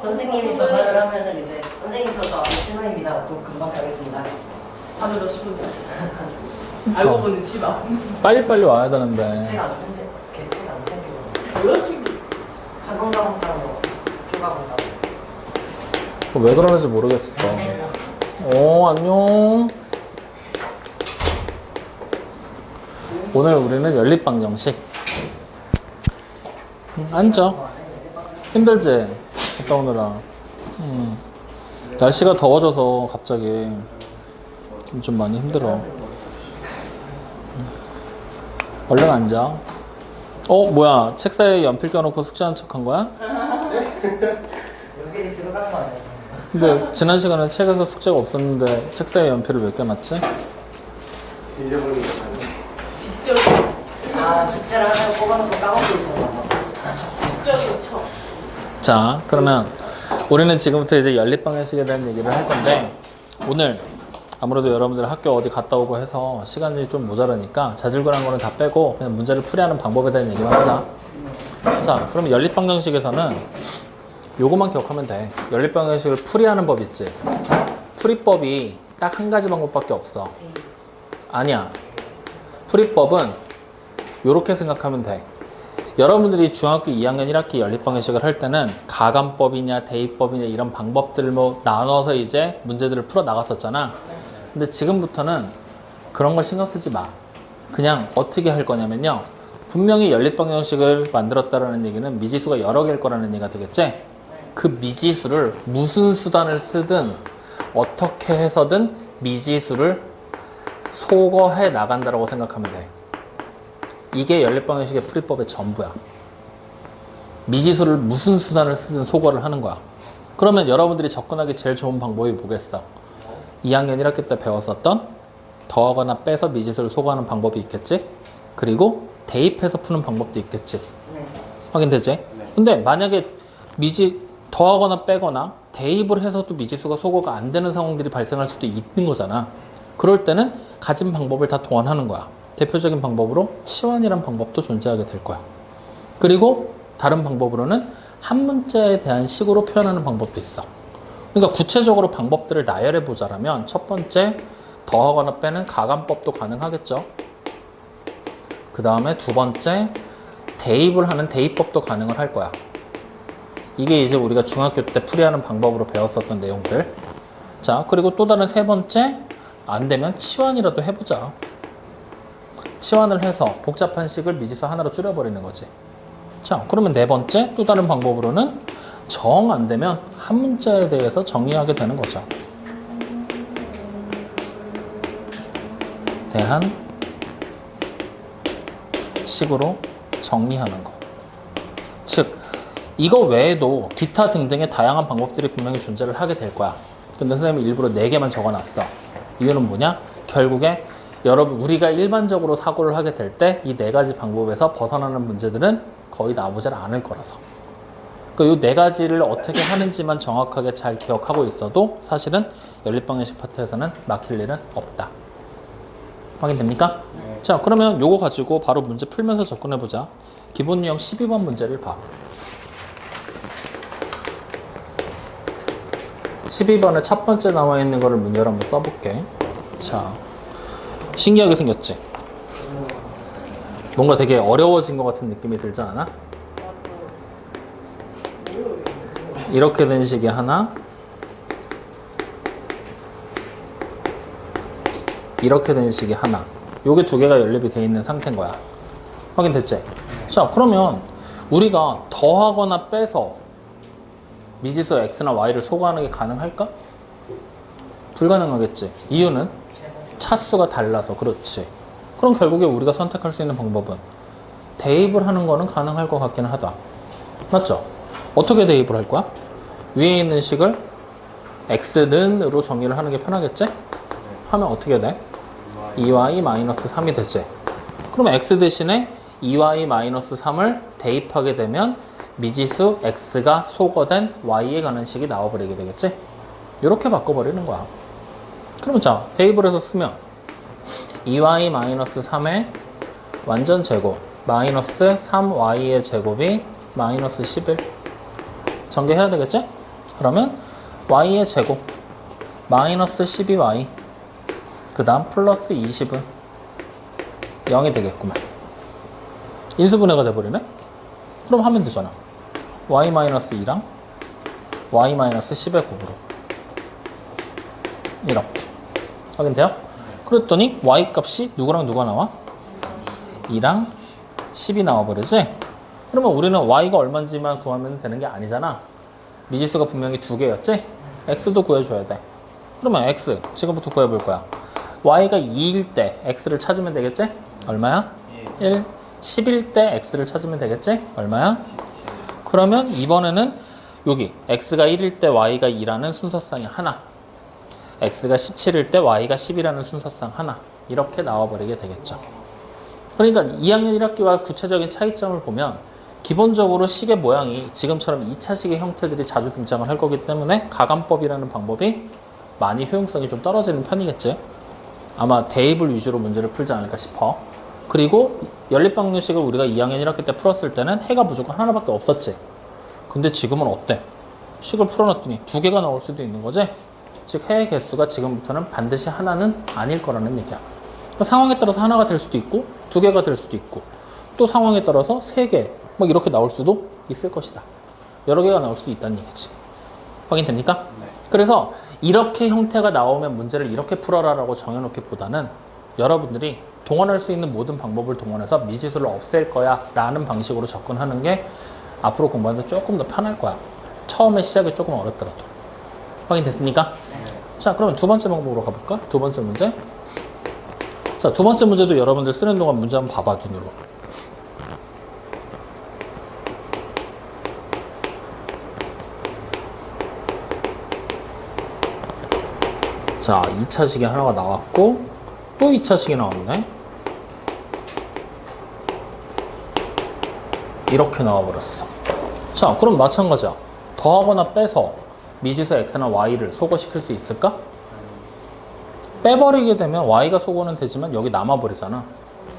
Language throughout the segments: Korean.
선생님이 전화를 하면은 이제 선생님 저도 신호입니다. 또 금방 가겠습니다. 밤에 몇 시분데 알고 보니 집 앞. 빨리빨리 와야 되는데. 제가 안 챙겨, 제가 안 챙기고. 뭐야 지금? 학원 가본다고, 휴가 본다고. 왜 그러는지 모르겠어. 안녕. 오늘 우리는 연립방정식. 앉아. 힘들지? 갔다 오느라. 날씨가 더워져서 갑자기 좀 많이 힘들어. 얼른 앉아. 뭐야? 책 사이에 연필 껴놓고 숙제하는 척 한 거야? 연필이 들어간 거 아니에요? 근데 지난 시간에 책에서 숙제가 없었는데 책 사이에 연필을 몇 개 놨지? 잊어버린 거 같네. 뒷절 숙제를 하려고 뽑아놓고 까먹고 있었나 봐. 뒷절로 쳐. 자, 그러면 우리는 지금부터 이제 연립방정식에 대한 얘기를 할 건데, 오늘 아무래도 여러분들 학교 어디 갔다 오고 해서 시간이 좀 모자라니까 자질구레한 거는 다 빼고 그냥 문제를 풀이하는 방법에 대한 얘기만 하자. 자, 그럼 연립방정식에서는 요거만 기억하면 돼. 연립방정식을 풀이하는 법 있지? 풀이법이 딱 한 가지 방법밖에 없어. 아니야. 풀이법은 요렇게 생각하면 돼. 여러분들이 중학교 2학년 1학기 연립방정식을 할 때는 가감법이냐 대입법이냐 이런 방법들을 뭐 나눠서 이제 문제들을 풀어 나갔었잖아. 근데 지금부터는 그런 걸 신경 쓰지 마. 그냥 어떻게 할 거냐면요, 분명히 연립방정식을 만들었다라는 얘기는 미지수가 여러 개일 거라는 얘기가 되겠지? 그 미지수를 무슨 수단을 쓰든 어떻게 해서든 미지수를 소거해 나간다라고 생각하면 돼. 이게 연립방정식의 풀이법의 전부야. 미지수를 무슨 수단을 쓰든 소거를 하는 거야. 그러면 여러분들이 접근하기 제일 좋은 방법이 뭐겠어? 2학년 1학기 때 배웠었던 더하거나 빼서 미지수를 소거하는 방법이 있겠지? 그리고 대입해서 푸는 방법도 있겠지? 확인되지? 근데 만약에 더하거나 빼거나 대입을 해서도 미지수가 소거가 안 되는 상황들이 발생할 수도 있는 거잖아. 그럴 때는 가진 방법을 다 동원하는 거야. 대표적인 방법으로 치환이라는 방법도 존재하게 될 거야. 그리고 다른 방법으로는 한 문자에 대한 식으로 표현하는 방법도 있어. 그러니까 구체적으로 방법들을 나열해 보자라면 첫 번째, 더하거나 빼는 가감법도 가능하겠죠. 그 다음에 두 번째, 대입을 하는 대입법도 가능을 할 거야. 이게 이제 우리가 중학교 때 풀이하는 방법으로 배웠었던 내용들. 자, 그리고 또 다른 세 번째, 안 되면 치환이라도 해보자. 치환을 해서 복잡한 식을 미지수 하나로 줄여버리는 거지. 자, 그러면 네 번째, 또 다른 방법으로는 정 안 되면 한 문자에 대해서 정의하게 되는 거죠. 대한 식으로 정리하는 거. 즉, 이거 외에도 기타 등등의 다양한 방법들이 분명히 존재를 하게 될 거야. 근데 선생님이 일부러 4개만 적어놨어. 이유는 뭐냐? 결국에 여러분, 우리가 일반적으로 사고를 하게 될 때 이 4가지 방법에서 벗어나는 문제들은 거의 나오질 않을 거라서. 이 4가지를 어떻게 하는지만 정확하게 잘 기억하고 있어도 사실은 연립방정식 파트에서는 막힐 일은 없다. 확인됩니까? 네. 자, 그러면 요거 가지고 바로 문제 풀면서 접근해보자. 기본 유형 12번 문제를 봐. 12번에 첫 번째 나와 있는 거를 문제로 한번 써볼게. 자, 신기하게 생겼지? 뭔가 되게 어려워진 것 같은 느낌이 들지 않아? 이렇게 된 식이 하나, 이렇게 된 식이 하나. 요게 2개가 연립이 되어 있는 상태인 거야. 확인됐지? 자, 그러면 우리가 더하거나 빼서 미지수 x나 y를 소거하는 게 가능할까? 불가능하겠지. 이유는 차수가 달라서. 그렇지. 그럼 결국에 우리가 선택할 수 있는 방법은 대입을 하는 거는 가능할 것 같기는 하다. 맞죠? 어떻게 대입을 할 거야? 위에 있는 식을 x는으로 정의를 하는 게 편하겠지? 하면 어떻게 돼? 2y-3이 되지. 그럼 x 대신에 2y-3을 대입하게 되면 미지수 x가 소거된 y에 가는 식이 나와버리게 되겠지? 이렇게 바꿔버리는 거야. 그러면 자, 대입을 해서 쓰면 2y-3의 완전 제곱 마이너스 3y의 제곱이 마이너스 11 전개해야 되겠지? 그러면 y의 제곱 마이너스 12y 그 다음 플러스 20은 0이 되겠구만. 인수분해가 돼버리네? 그럼 하면 되잖아. y-2랑 y-10의 곱으로 이렇게 확인돼요? 그랬더니 y 값이 누구랑 누가 나와? 2랑 10이 나와버리지? 그러면 우리는 y가 얼마인지만 구하면 되는 게 아니잖아. 미지수가 분명히 2개였지? x도 구해줘야 돼. 그러면 x 지금부터 구해볼 거야. y가 2일 때 x를 찾으면 되겠지? 얼마야? 1. 10일 때 x를 찾으면 되겠지? 얼마야? 그러면 이번에는 여기 x가 1일 때 y가 2라는 순서쌍이 하나, x가 17일 때 y가 10이라는 순서쌍 하나, 이렇게 나와버리게 되겠죠. 그러니까 2학년 1학기와 구체적인 차이점을 보면 기본적으로 식의 모양이 지금처럼 2차식의 형태들이 자주 등장을 할 거기 때문에 가감법이라는 방법이 많이 효용성이 좀 떨어지는 편이겠지. 아마 대입을 위주로 문제를 풀지 않을까 싶어. 그리고 연립방정식을 우리가 2학년 1학기 때 풀었을 때는 해가 무조건 하나밖에 없었지. 근데 지금은 어때? 식을 풀어놨더니 2개가 나올 수도 있는 거지? 즉 해의 개수가 지금부터는 반드시 하나는 아닐 거라는 얘기야. 그러니까 상황에 따라서 하나가 될 수도 있고 2개가 될 수도 있고 또 상황에 따라서 3개 막 이렇게 나올 수도 있을 것이다. 여러 개가 나올 수도 있다는 얘기지. 확인됩니까? 네. 그래서 이렇게 형태가 나오면 문제를 이렇게 풀어라 라고 정해놓기보다는 여러분들이 동원할 수 있는 모든 방법을 동원해서 미지수를 없앨 거야 라는 방식으로 접근하는 게 앞으로 공부하는 데 조금 더 편할 거야. 처음에 시작이 조금 어렵더라도. 확인됐습니까? 네. 자, 그러면 두 번째 방법으로 가볼까? 두 번째 문제. 자, 두 번째 문제도 여러분들 쓰는 동안 문제 한번 봐봐, 눈으로. 자, 2차식이 하나가 나왔고 또 2차식이 나왔네. 이렇게 나와버렸어. 자, 그럼 마찬가지야. 더하거나 빼서 미지수 x나 y를 소거시킬 수 있을까? 빼버리게 되면 y가 소거는 되지만 여기 남아버리잖아.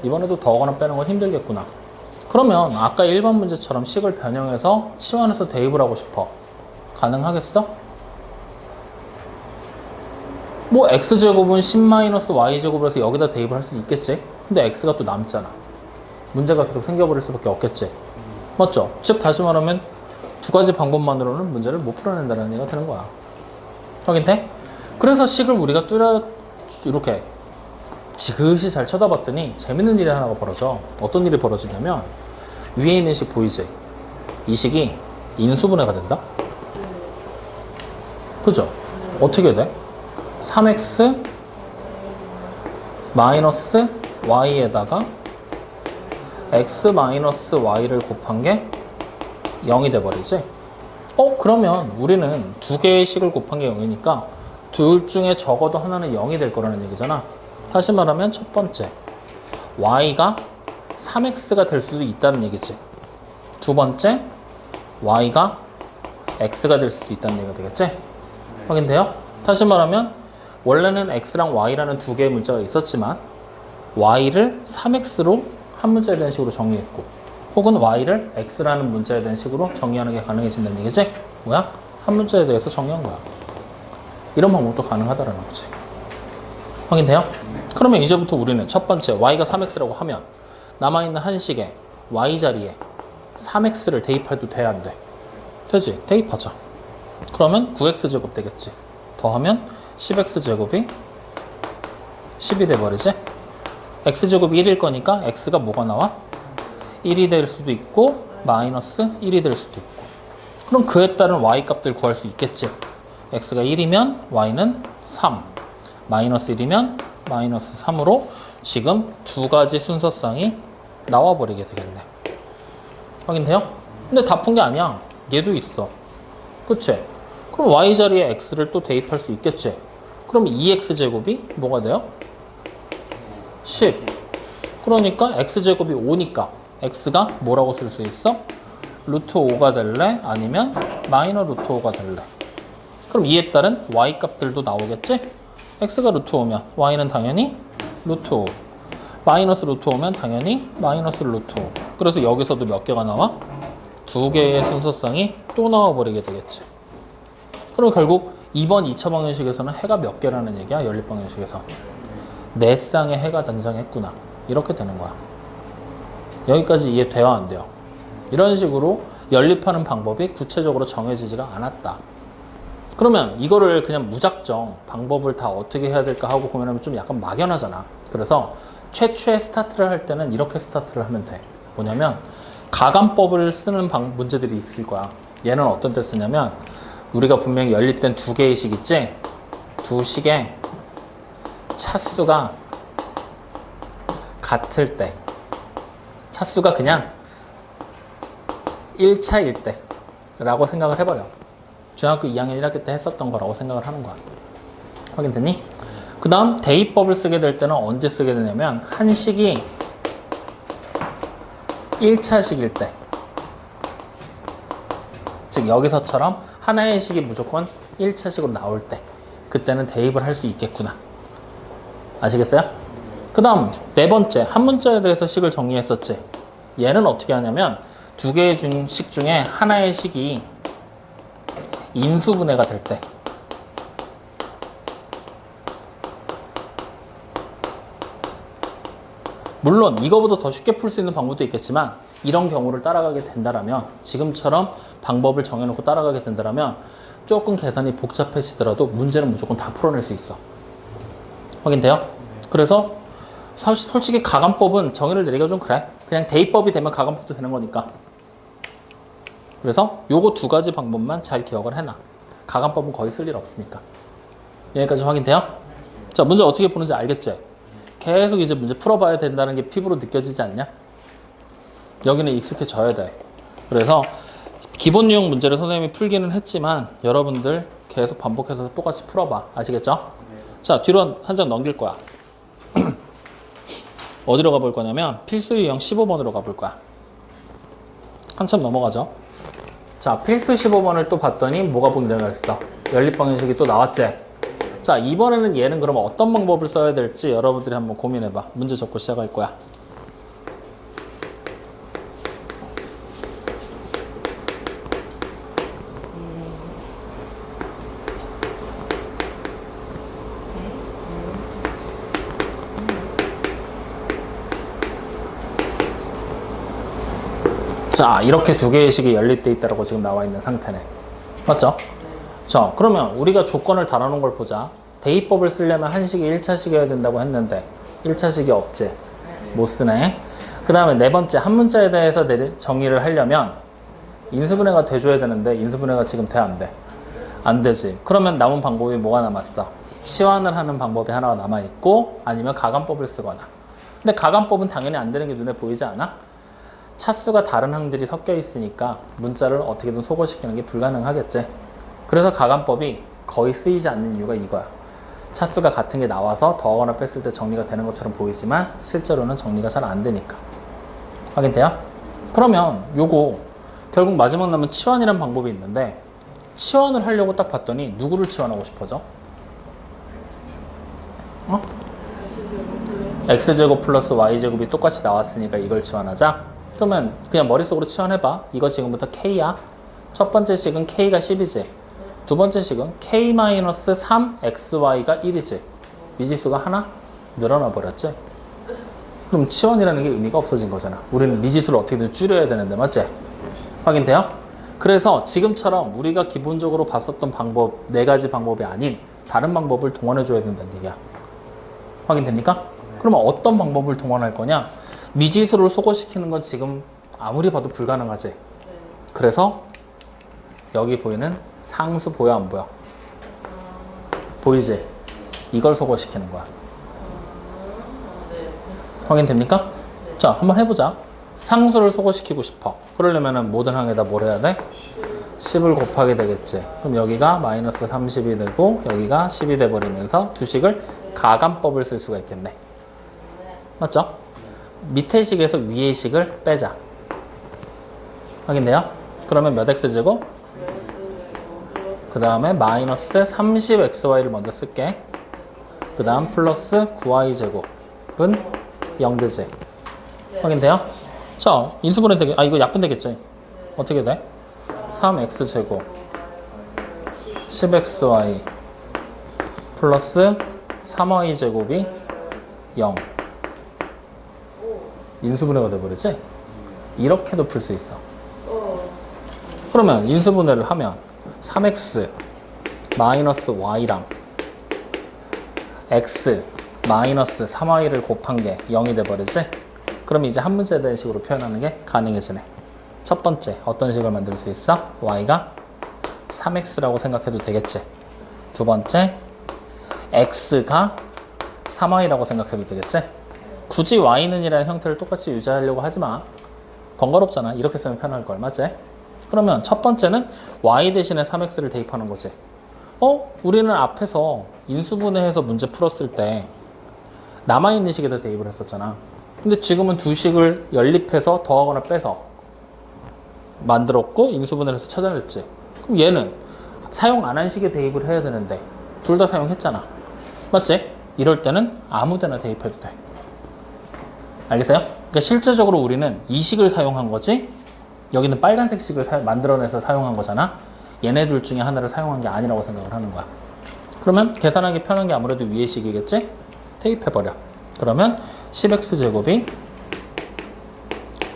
이번에도 더하거나 빼는 건 힘들겠구나. 그러면 아까 1번 문제처럼 식을 변형해서 치환해서 대입을 하고 싶어. 가능하겠어? 뭐 x제곱은 10-y제곱을 해서 여기다 대입을 할 수 있겠지? 근데 x가 또 남잖아. 문제가 계속 생겨버릴 수밖에 없겠지? 맞죠? 즉 다시 말하면 두 가지 방법만으로는 문제를 못 풀어낸다는 얘기가 되는 거야. 확인돼? 그래서 식을 우리가 이렇게 지그시 잘 쳐다봤더니 재밌는 일이 하나가 벌어져. 어떤 일이 벌어지냐면 위에 있는 식 보이지? 이 식이 인수분해가 된다? 그죠? 어떻게 돼? 3x 마이너스 y에다가 x 마이너스 y를 곱한 게 0이 돼버리지? 그러면 우리는 두 개의 식을 곱한 게 0이니까 둘 중에 적어도 하나는 0이 될 거라는 얘기잖아. 다시 말하면 첫 번째 y가 3x가 될 수도 있다는 얘기지. 두 번째 y가 x가 될 수도 있다는 얘기가 되겠지? 확인돼요? 다시 말하면 원래는 x랑 y라는 두 개의 문자가 있었지만 y를 3x로 한 문자에 대한 식으로 정리했고 혹은 y를 x라는 문자에 대한 식으로 정의하는 게 가능해진다는 얘기지? 뭐야? 한 문자에 대해서 정의한 거야. 이런 방법도 가능하다라는 거지. 확인돼요? 그러면 이제부터 우리는 첫 번째 y가 3x라고 하면 남아있는 한 식에 y 자리에 3x를 대입해도 돼, 안 돼? 되지? 대입하자. 그러면 9x제곱 되겠지. 더하면 10x제곱이 10이 돼버리지? x제곱이 1일 거니까 x가 뭐가 나와? 1이 될 수도 있고 마이너스 1이 될 수도 있고. 그럼 그에 따른 y 값들 구할 수 있겠지. x가 1이면 y는 3, 마이너스 1이면 마이너스 3으로 지금 두 가지 순서쌍이 나와버리게 되겠네. 확인돼요? 근데 다 푼 게 아니야. 얘도 있어. 그치? 그럼 y 자리에 x를 또 대입할 수 있겠지. 그럼 2x제곱이 뭐가 돼요? 10. 그러니까 x제곱이 5니까 x가 뭐라고 쓸 수 있어? 루트 5가 될래? 아니면 마이너 루트 5가 될래? 그럼 이에 따른 y 값들도 나오겠지? x가 루트 5면 y는 당연히 루트 5. 마이너스 루트 5면 당연히 마이너스 루트 5. 그래서 여기서도 몇 개가 나와? 두 개의 순서쌍이 또 나와버리게 되겠지. 그럼 결국 2번 2차 방정식에서는 해가 몇 개라는 얘기야? 연립 방정식에서. 4쌍의 해가 등장했구나. 이렇게 되는 거야. 여기까지 이해돼요? 안 돼요? 이런 식으로 연립하는 방법이 구체적으로 정해지지가 않았다. 그러면 이거를 그냥 무작정 방법을 다 어떻게 해야 될까 하고 고민하면 좀 약간 막연하잖아. 그래서 최초의 스타트를 할 때는 이렇게 스타트를 하면 돼. 뭐냐면 가감법을 쓰는 문제들이 있을 거야. 얘는 어떤 때 쓰냐면 우리가 분명히 연립된 두 개의 식 있지? 두 식의 차수가 같을 때, 차수가 그냥 1차일 때 라고 생각을 해버려. 중학교 2학년 1학기 때 했었던 거라고 생각을 하는 거야. 확인됐니? 그 다음 대입법을 쓰게 될 때는 언제 쓰게 되냐면 한 식이 1차식일 때, 즉 여기서처럼 하나의 식이 무조건 1차식으로 나올 때, 그때는 대입을 할 수 있겠구나. 아시겠어요? 그 다음 네 번째, 한 문자에 대해서 식을 정리했었지. 얘는 어떻게 하냐면 두 개의 식 중에 하나의 식이 인수분해가 될 때, 물론 이거보다 더 쉽게 풀 수 있는 방법도 있겠지만 이런 경우를 따라가게 된다면, 지금처럼 방법을 정해놓고 따라가게 된다면 조금 계산이 복잡해지더라도 문제는 무조건 다 풀어낼 수 있어. 확인돼요? 그래서 솔직히 가감법은 정의를 내리기가 좀 그래. 그냥 대입법이 되면 가감법도 되는 거니까. 그래서 요거 두 가지 방법만 잘 기억을 해놔. 가감법은 거의 쓸 일 없으니까. 여기까지 확인돼요? 자, 문제 어떻게 푸는지 알겠지? 계속 이제 문제 풀어봐야 된다는 게 피부로 느껴지지 않냐? 여기는 익숙해져야 돼. 그래서 기본 유형 문제를 선생님이 풀기는 했지만 여러분들 계속 반복해서 똑같이 풀어봐. 아시겠죠? 자, 뒤로 한 장 넘길 거야. 어디로 가볼 거냐면 필수 유형 15번으로 가볼 거야. 한참 넘어가죠. 자, 필수 15번을 또 봤더니 뭐가 등장했어? 연립방정식이 또 나왔지? 자, 이번에는 얘는 그러면 어떤 방법을 써야 될지 여러분들이 한번 고민해봐. 문제 적고 시작할 거야. 자, 이렇게 두 개의 식이 연립되어 있다고 지금 나와 있는 상태네. 맞죠? 자, 그러면 우리가 조건을 달아놓은 걸 보자. 대입법을 쓰려면 한 식이 1차식이어야 된다고 했는데 1차식이 없지? 못 쓰네. 그 다음에 네 번째, 한 문자에 대해서 정의를 하려면 인수분해가 돼줘야 되는데 인수분해가 지금 돼? 안 돼? 안 되지. 그러면 남은 방법이 뭐가 남았어? 치환을 하는 방법이 하나가 남아있고 아니면 가감법을 쓰거나. 근데 가감법은 당연히 안 되는 게 눈에 보이지 않아? 차수가 다른 항들이 섞여 있으니까 문자를 어떻게든 소거시키는 게 불가능하겠지. 그래서 가감법이 거의 쓰이지 않는 이유가 이거야. 차수가 같은 게 나와서 더하거나 뺐을 때 정리가 되는 것처럼 보이지만 실제로는 정리가 잘 안 되니까. 확인돼요? 그러면 요거 결국 마지막 남은 치환이라는 방법이 있는데 치환을 하려고 딱 봤더니 누구를 치환하고 싶어져? x제곱 플러스 y제곱이 똑같이 나왔으니까 이걸 치환하자? 그러면 그냥 머릿속으로 치환해봐. 이거 지금부터 k야. 첫 번째 식은 k가 10이지. 두 번째 식은 k-3xy가 1이지. 미지수가 하나 늘어나 버렸지. 그럼 치환이라는 게 의미가 없어진 거잖아. 우리는 미지수를 어떻게든 줄여야 되는데, 맞지? 확인돼요? 그래서 지금처럼 우리가 기본적으로 봤었던 방법, 네 가지 방법이 아닌 다른 방법을 동원해 줘야 된다는 얘기야. 확인됩니까? 그러면 어떤 방법을 동원할 거냐? 미지수를 소거시키는 건 지금 아무리 봐도 불가능하지. 그래서 여기 보이는 상수 보여 안 보여? 보이지? 이걸 소거시키는 거야. 확인됩니까? 자, 한번 해보자. 상수를 소거시키고 싶어. 그러려면 모든 항에다 뭘 해야 돼? 10을 곱하게 되겠지. 그럼 여기가 마이너스 30이 되고 여기가 10이 돼버리면서 두 식을 가감법을 쓸 수가 있겠네. 맞죠? 밑에 식에서 위의 식을 빼자. 확인돼요? 그러면 몇 x제곱? 그 다음에 마이너스 30xy를 먼저 쓸게. 그 다음 플러스 9y제곱은 0되지. 확인돼요? 자, 인수분해 되게, 이거 약분 되겠지? 어떻게 돼? 3x제곱 10xy 플러스 3y 제곱이 0. 인수분해가 돼버리지? 이렇게도 풀 수 있어. 그러면 인수분해를 하면 3x 마이너스 y랑 x 마이너스 3y를 곱한 게 0이 돼버리지? 그럼 이제 한 문제에 대한 식으로 표현하는 게 가능해지네. 첫 번째 어떤 식을 만들 수 있어? y가 3x라고 생각해도 되겠지. 두 번째 x가 3y라고 생각해도 되겠지. 굳이 y는 이라는 형태를 똑같이 유지하려고 하지 마. 번거롭잖아. 이렇게 쓰면 편할 걸. 맞지? 그러면 첫 번째는 y 대신에 3x를 대입하는 거지. 우리는 앞에서 인수분해해서 문제 풀었을 때 남아있는 식에다 대입을 했었잖아. 근데 지금은 두 식을 연립해서 더하거나 빼서 만들었고 인수분해를 해서 찾아냈지. 그럼 얘는 사용 안 한 식에 대입을 해야 되는데 둘 다 사용했잖아. 맞지? 이럴 때는 아무 데나 대입해도 돼. 알겠어요? 그러니까 실제적으로 우리는 이 식을 사용한 거지 여기는 빨간색 식을 만들어내서 사용한 거잖아. 얘네 둘 중에 하나를 사용한 게 아니라고 생각을 하는 거야. 그러면 계산하기 편한 게 아무래도 위의 식이겠지? 대입해버려. 그러면 10x제곱이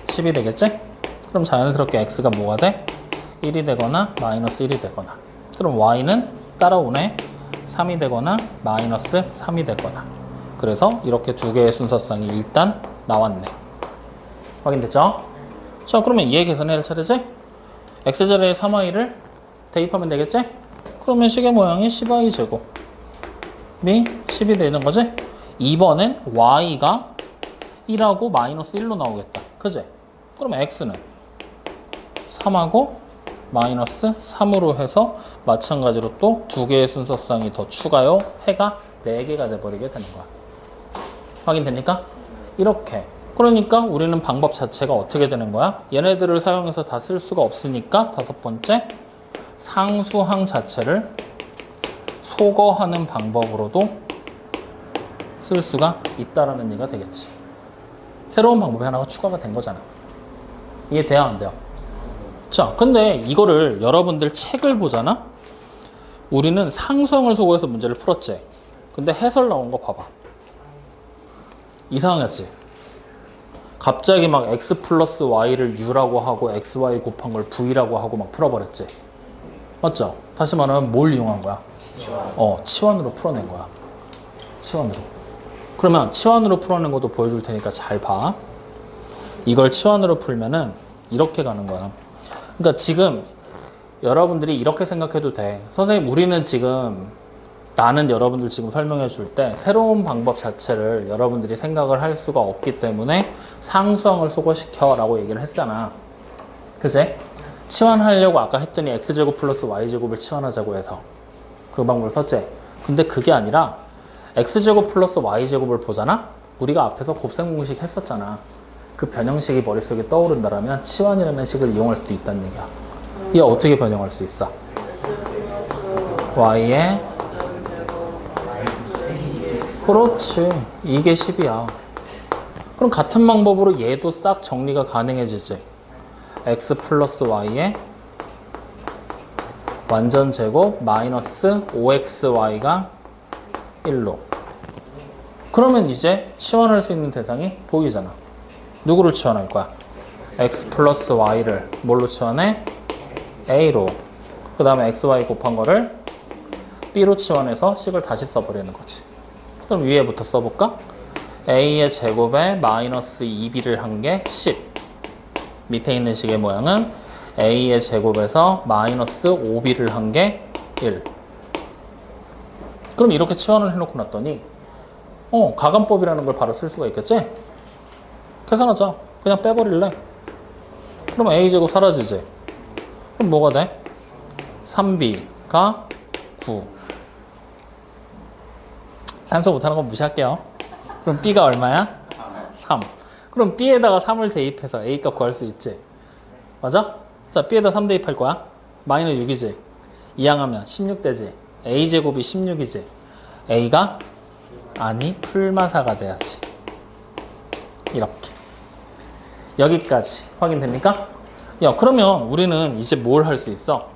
10이 되겠지? 그럼 자연스럽게 x가 뭐가 돼? 1이 되거나 마이너스 1이 되거나. 그럼 y는 따라오네. 3이 되거나 마이너스 3이 되거나. 그래서 이렇게 두 개의 순서상이 일단 나왔네. 확인됐죠? 자, 그러면 얘 계산해야 할 차례지? x자리에 3y를 대입하면 되겠지? 그러면 식의 모양이 10y 제곱이 10이 되는 거지? 이번엔 y가 1하고 마이너스 1로 나오겠다. 그지? 그러면 x는 3하고 마이너스 3으로 해서 마찬가지로 또 두 개의 순서상이 더 추가요. 해가 4개가 돼버리게 되는 거야. 확인됩니까? 이렇게. 그러니까 우리는 방법 자체가 어떻게 되는 거야? 얘네들을 사용해서 다 쓸 수가 없으니까 다섯 번째 상수항 자체를 소거하는 방법으로도 쓸 수가 있다라는 얘기가 되겠지. 새로운 방법이 하나가 추가가 된 거잖아. 이해돼요? 안 돼요? 자, 근데 이거를 여러분들 책을 보잖아? 우리는 상수항을 소거해서 문제를 풀었지. 근데 해설 나온 거 봐봐. 이상하지? 갑자기 막 x 플러스 y를 u라고 하고 xy 곱한 걸 v라고 하고 막 풀어버렸지. 맞죠? 다시 말하면 뭘 이용한 거야? 치환으로 풀어낸 거야. 치환으로. 그러면 치환으로 풀어낸 것도 보여줄 테니까 잘 봐. 이걸 치환으로 풀면은 이렇게 가는 거야. 그러니까 지금 여러분들이 이렇게 생각해도 돼. 선생님, 우리는 지금 나는 여러분들 지금 설명해 줄 때 새로운 방법 자체를 여러분들이 생각을 할 수가 없기 때문에 상수항을 소거시켜 라고 얘기를 했잖아. 그치? 치환하려고 아까 했더니 x제곱 플러스 y제곱을 치환하자고 해서 그 방법을 썼지. 근데 그게 아니라 x제곱 플러스 y제곱을 보잖아? 우리가 앞에서 곱셈 공식 했었잖아. 그 변형식이 머릿속에 떠오른다라면 치환이라는 식을 이용할 수도 있다는 얘기야. 이게 어떻게 변형할 수 있어? y에 그렇지. 이게 10이야. 그럼 같은 방법으로 얘도 싹 정리가 가능해지지. x 플러스 y의 완전 제곱 마이너스 5xy가 1로. 그러면 이제 치환할 수 있는 대상이 보이잖아. 누구를 치환할 거야? x 플러스 y를 뭘로 치환해? a로. 그 다음에 xy 곱한 거를 b로 치환해서 식을 다시 써버리는 거지. 그럼 위에부터 써볼까? a의 제곱에 마이너스 2b를 한 게 10. 밑에 있는 식의 모양은 a의 제곱에서 마이너스 5b를 한 게 1. 그럼 이렇게 치환을 해놓고 났더니 가감법이라는 걸 바로 쓸 수가 있겠지? 계산하자. 그냥 빼버릴래. 그럼 a제곱 사라지지. 그럼 뭐가 돼? 3b가 9. 산수 못하는 건 무시할게요. 그럼 b가 얼마야? 3. 그럼 b에다가 3을 대입해서 a값 구할 수 있지. 맞아? 자, b에다 3 대입할 거야. 마이너스 6이지. 이항하면 16 되지. a제곱이 16이지. a가 아니 풀마사가 돼야지. 이렇게. 여기까지 확인됩니까? 야, 그러면 우리는 이제 뭘 할 수 있어?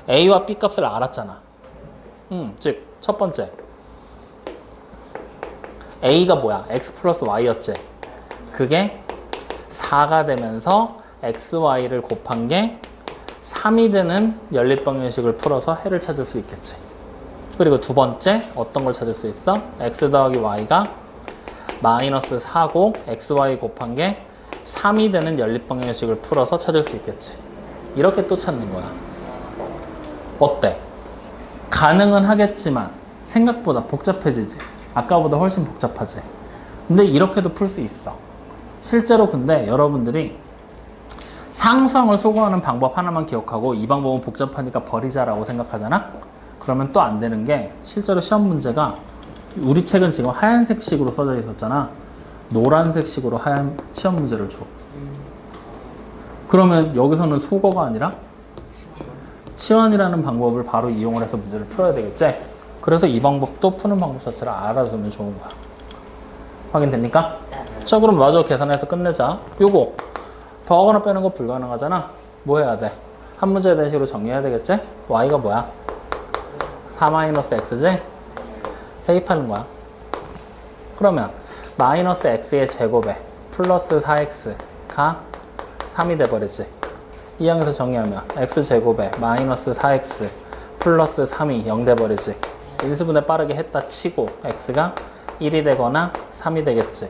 A와 B 값을 알았잖아. 즉 첫 번째 A가 뭐야? X 플러스 Y였지. 그게 4가 되면서 XY를 곱한 게 3이 되는 연립방정식을 풀어서 해를 찾을 수 있겠지. 그리고 두 번째 어떤 걸 찾을 수 있어? X 더하기 Y가 마이너스 4고 XY 곱한 게 3이 되는 연립방정식을 풀어서 찾을 수 있겠지. 이렇게 또 찾는 거야. 어때? 가능은 하겠지만 생각보다 복잡해지지. 아까보다 훨씬 복잡하지. 근데 이렇게도 풀 수 있어. 실제로 근데 여러분들이 상수항을 소거하는 방법 하나만 기억하고 이 방법은 복잡하니까 버리자라고 생각하잖아? 그러면 또 안 되는 게 실제로 시험 문제가 우리 책은 지금 하얀색 식으로 써져 있었잖아. 노란색 식으로 하얀 시험 문제를 줘. 그러면 여기서는 소거가 아니라 치환이라는 방법을 바로 이용을 해서 문제를 풀어야 되겠지? 그래서 이 방법도 푸는 방법 자체를 알아두면 좋은 거야. 확인됩니까? 자, 그럼 마저 계산해서 끝내자. 요거 더하거나 빼는 거 불가능하잖아. 뭐 해야 돼? 한 문제에 대한 식으로 정리해야 되겠지? Y가 뭐야? 4-x지? 대입하는 거야. 그러면 마이너스 x의 제곱에 플러스 4x가 3이 돼버리지. 이 항에서 정리하면 x제곱에 마이너스 4x 플러스 3이 0 돼버리지. 인수분해 빠르게 했다 치고 x가 1이 되거나 3이 되겠지.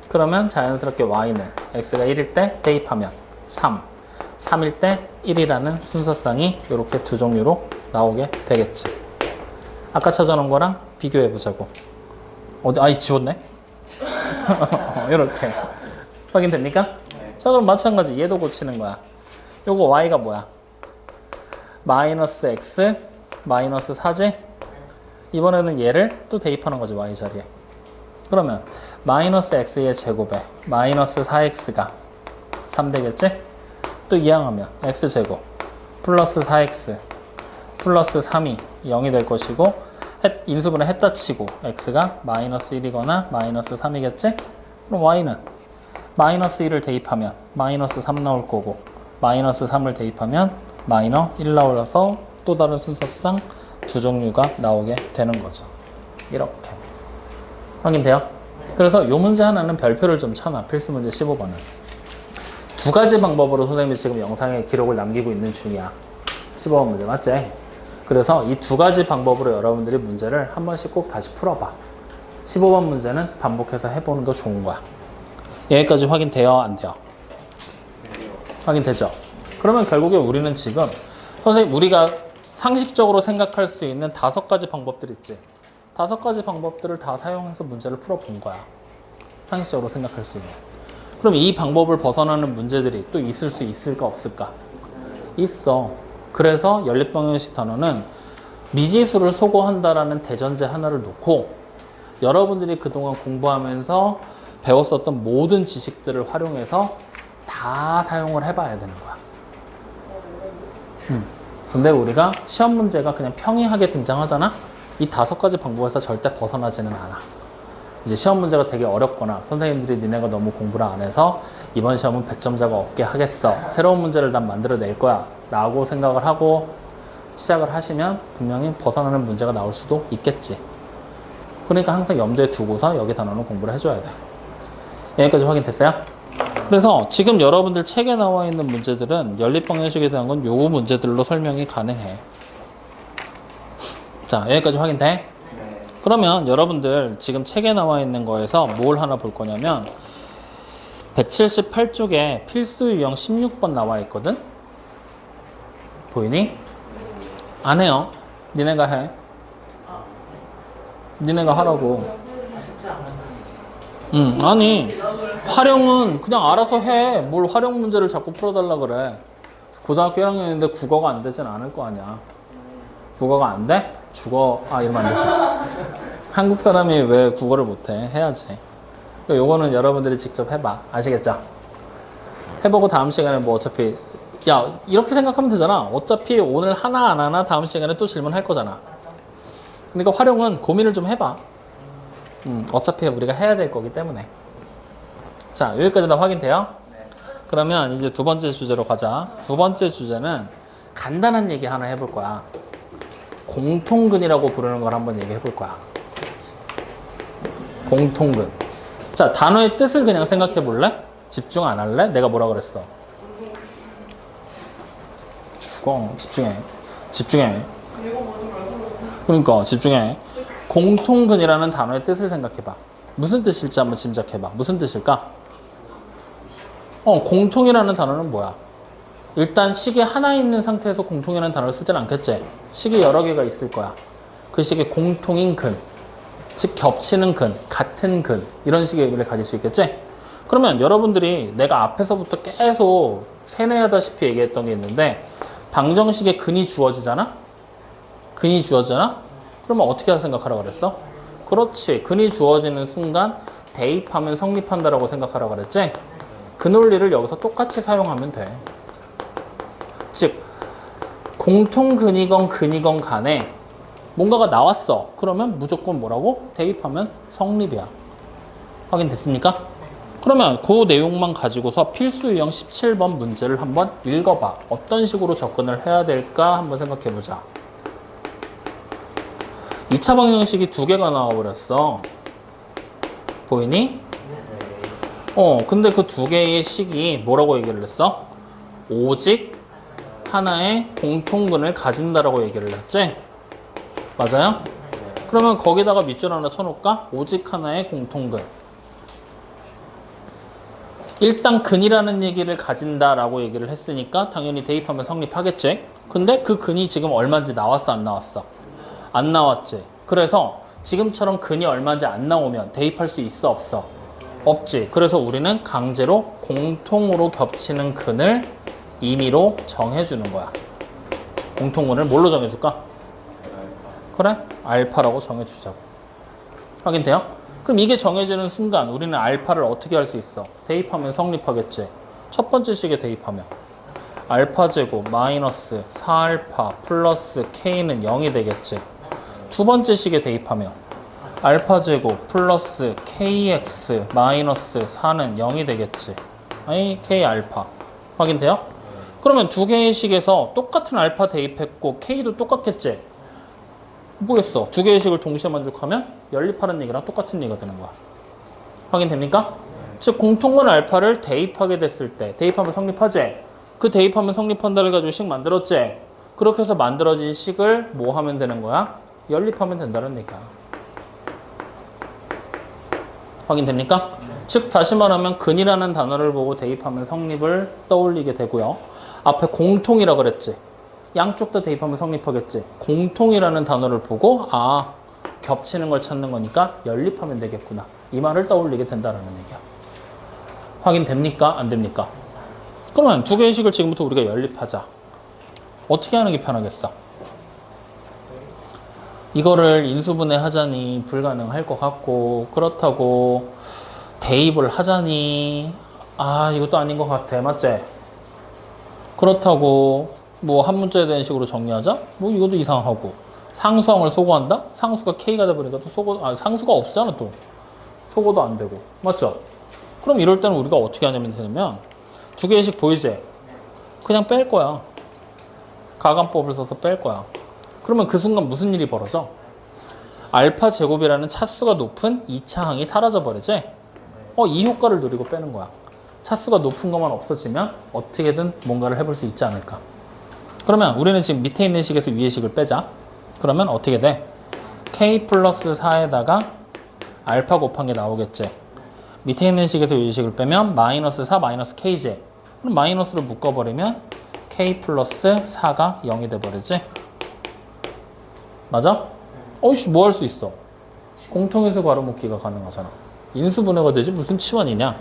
그러면 자연스럽게 y는 x가 1일 때 대입하면 3, 3일 때 1이라는 순서쌍이 이렇게 두 종류로 나오게 되겠지. 아까 찾아놓은 거랑 비교해 보자고. 어디? 아이 지웠네? 이렇게 확인됩니까? 자, 그럼 마찬가지 얘도 고치는 거야. 요거 y가 뭐야? 마이너스 x 마이너스 4지? 이번에는 얘를 또 대입하는 거지, y 자리에. 그러면 마이너스 x의 제곱에 마이너스 4x가 3 되겠지? 또 이항하면 x제곱 플러스 4x 플러스 3이 0이 될 것이고 인수분해 했다 치고 x가 마이너스 1이거나 마이너스 3이겠지? 그럼 y는 마이너스 1을 대입하면 마이너스 3 나올 거고 마이너스 3을 대입하면 마이너 1 나올라서 또 다른 순서상 두 종류가 나오게 되는 거죠. 이렇게 확인돼요? 그래서 이 문제 하나는 별표를 좀 쳐놔. 필수 문제 15번은 두 가지 방법으로 선생님이 지금 영상에 기록을 남기고 있는 중이야. 15번 문제 맞지? 그래서 이 두 가지 방법으로 여러분들이 문제를 한 번씩 꼭 다시 풀어봐. 15번 문제는 반복해서 해보는 거 좋은 거야. 여기까지 확인돼요? 안 돼요? 확인되죠? 그러면 결국에 우리는 지금 선생님 우리가 상식적으로 생각할 수 있는 5가지 방법들 있지? 5가지 방법들을 다 사용해서 문제를 풀어본 거야. 상식적으로 생각할 수 있는. 그럼 이 방법을 벗어나는 문제들이 또 있을 수 있을까 없을까? 있어. 그래서 연립방정식 단원은 미지수를 소거한다라는 대전제 하나를 놓고 여러분들이 그동안 공부하면서 배웠었던 모든 지식들을 활용해서 다 사용을 해봐야 되는 거야. 근데 우리가 시험 문제가 그냥 평이하게 등장하잖아? 이 5가지 방법에서 절대 벗어나지는 않아. 이제 시험 문제가 되게 어렵거나 선생님들이 니네가 너무 공부를 안 해서 이번 시험은 100점자가 없게 하겠어. 새로운 문제를 난 만들어낼 거야. 라고 생각을 하고 시작을 하시면 분명히 벗어나는 문제가 나올 수도 있겠지. 그러니까 항상 염두에 두고서 여기 단원은 공부를 해줘야 돼. 여기까지 확인됐어요? 그래서 지금 여러분들 책에 나와 있는 문제들은 연립방정식에 대한 건 요 문제들로 설명이 가능해. 자, 여기까지 확인돼? 그러면 여러분들 지금 책에 나와 있는 거에서 뭘 하나 볼 거냐면 178쪽에 필수 유형 16번 나와 있거든? 보이니? 안 해요. 니네가 해. 니네가 하라고. 아니 활용은 그냥 알아서 해. 뭘 활용 문제를 자꾸 풀어달라 그래. 고등학교 1학년인데 국어가 안 되진 않을 거 아니야. 국어가 안 돼? 죽어. 아, 이러면 안 되지. 한국 사람이 왜 국어를 못해? 해야지. 요거는 여러분들이 직접 해봐. 아시겠죠? 해보고 다음 시간에 뭐 어차피 야, 이렇게 생각하면 되잖아. 어차피 오늘 하나 안 하나 다음 시간에 또 질문할 거잖아. 그러니까 활용은 고민을 좀 해봐. 어차피 우리가 해야 될 거기 때문에. 자, 여기까지 다 확인돼요? 그러면 이제 두 번째 주제로 가자. 두 번째 주제는 간단한 얘기 하나 해볼 거야. 공통근이라고 부르는 걸 한번 얘기해 볼 거야. 공통근. 자, 단어의 뜻을 그냥 생각해 볼래? 집중 안 할래? 내가 뭐라 그랬어? 죽어. 집중해. 집중해. 그러니까 집중해. 공통근이라는 단어의 뜻을 생각해 봐. 무슨 뜻일지 한번 짐작해 봐. 무슨 뜻일까? 공통이라는 단어는 뭐야? 일단 식이 하나 있는 상태에서 공통이라는 단어를 쓰진 않겠지? 식이 여러 개가 있을 거야. 그 식이 공통인 근, 즉 겹치는 근, 같은 근, 이런 식의 의미를 가질 수 있겠지? 그러면 여러분들이 내가 앞에서부터 계속 세뇌하다시피 얘기했던 게 있는데, 방정식에 근이 주어지잖아? 근이 주어지잖아? 그러면 어떻게 생각하라고 그랬어? 그렇지. 근이 주어지는 순간 대입하면 성립한다라고 생각하라고 그랬지? 그 논리를 여기서 똑같이 사용하면 돼. 즉, 공통근이건 근이건 간에 뭔가가 나왔어. 그러면 무조건 뭐라고? 대입하면 성립이야. 확인됐습니까? 그러면 그 내용만 가지고서 필수 유형 17번 문제를 한번 읽어봐. 어떤 식으로 접근을 해야 될까 한번 생각해보자. 2차 방정식이 두 개가 나와버렸어. 보이니? 근데 그 두 개의 식이 뭐라고 얘기를 했어? 오직 하나의 공통근을 가진다라고 얘기를 했지? 맞아요? 그러면 거기다가 밑줄 하나 쳐놓을까? 오직 하나의 공통근. 일단 근이라는 얘기를 가진다라고 얘기를 했으니까 당연히 대입하면 성립하겠지? 근데 그 근이 지금 얼마인지 나왔어, 안 나왔어? 안 나왔지. 그래서 지금처럼 근이 얼마인지 안 나오면 대입할 수 있어, 없어? 없지. 그래서 우리는 강제로 공통으로 겹치는 근을 임의로 정해주는 거야. 공통근을 뭘로 정해줄까? 그래? 알파라고 정해주자고. 확인돼요? 그럼 이게 정해지는 순간 우리는 알파를 어떻게 할 수 있어? 대입하면 성립하겠지. 첫 번째 식에 대입하면 알파 제곱 마이너스 4알파 플러스 k는 0이 되겠지. 두 번째 식에 대입하면 알파 제곱 플러스 kx 마이너스 4는 0이 되겠지. 아니 k 알파. 확인돼요? 그러면 두 개의 식에서 똑같은 알파 대입했고 k도 똑같겠지. 뭐였어? 두 개의 식을 동시에 만족하면 연립하는 얘기랑 똑같은 얘기가 되는 거야. 확인됩니까? 즉 공통근 알파를 대입하게 됐을 때 대입하면 성립하지? 그 대입하면 성립한다를 가지고 식 만들었지? 그렇게 해서 만들어진 식을 뭐 하면 되는 거야? 연립하면 된다는 얘기야. 확인됩니까? 즉 다시 말하면 근이라는 단어를 보고 대입하면 성립을 떠올리게 되고요. 앞에 공통이라고 그랬지? 양쪽 다 대입하면 성립하겠지? 공통이라는 단어를 보고 겹치는 걸 찾는 거니까 연립하면 되겠구나. 이 말을 떠올리게 된다는 얘기야. 확인됩니까? 안 됩니까? 그러면 두 개의 식을 지금부터 우리가 연립하자. 어떻게 하는 게 편하겠어? 이거를 인수분해 하자니 불가능할 것 같고, 그렇다고 대입을 하자니 이것도 아닌 것 같아. 맞지? 그렇다고 뭐 한 문자에 대한 식으로 정리하자? 뭐 이것도 이상하고. 상수항을 소거한다? 상수가 k가 돼버리니까 또 상수가 없잖아 또. 소거도 안 되고. 맞죠? 그럼 이럴 때는 우리가 어떻게 하냐면 되냐면 두 개의 식 보이지? 그냥 뺄 거야. 가감법을 써서 뺄 거야. 그러면 그 순간 무슨 일이 벌어져? 알파 제곱이라는 차수가 높은 2차 항이 사라져 버리지? 이 효과를 누리고 빼는 거야. 차수가 높은 것만 없어지면 어떻게든 뭔가를 해볼 수 있지 않을까. 그러면 우리는 지금 밑에 있는 식에서 위의 식을 빼자. 그러면 어떻게 돼? k 플러스 4에다가 알파 곱한 게 나오겠지. 밑에 있는 식에서 위의 식을 빼면 마이너스 4 마이너스 k지. 그럼 마이너스로 묶어버리면 k 플러스 4가 0이 돼버리지. 맞아? 뭐 할 수 있어? 공통인수 괄호묶기가 가능하잖아. 인수분해가 되지 무슨 치환이냐.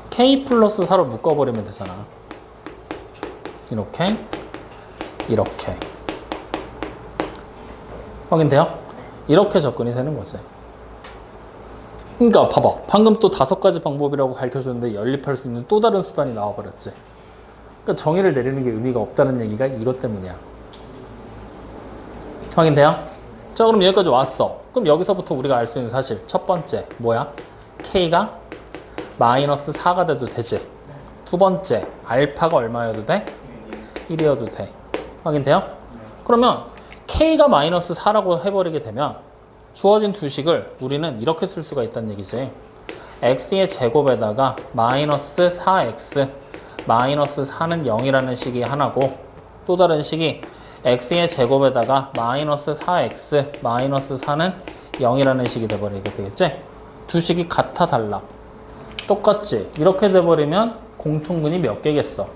k 플러스 4로 묶어버리면 되잖아. 이렇게 이렇게. 확인돼요? 이렇게 접근이 되는 거지. 그러니까 봐봐. 방금 또 5가지 방법이라고 가르쳐줬는데 연립할 수 있는 또 다른 수단이 나와버렸지. 그러니까 정의를 내리는 게 의미가 없다는 얘기가 이것 때문이야. 확인돼요? 자, 그럼 여기까지 왔어. 그럼 여기서부터 우리가 알 수 있는 사실 첫 번째 뭐야? k가 마이너스 4가 돼도 되지. 두 번째 알파가 얼마여도 돼? 1이어도 돼. 확인돼요? 그러면 K가 마이너스 4라고 해버리게 되면 주어진 두 식을 우리는 이렇게 쓸 수가 있다는 얘기지. x의 제곱에다가 마이너스 4x 마이너스 4는 0이라는 식이 하나고 또 다른 식이 x의 제곱에다가 마이너스 4x 마이너스 4는 0이라는 식이 돼버리게 되겠지? 두 식이 같아 달라? 똑같지? 이렇게 돼버리면 공통근이 몇 개겠어?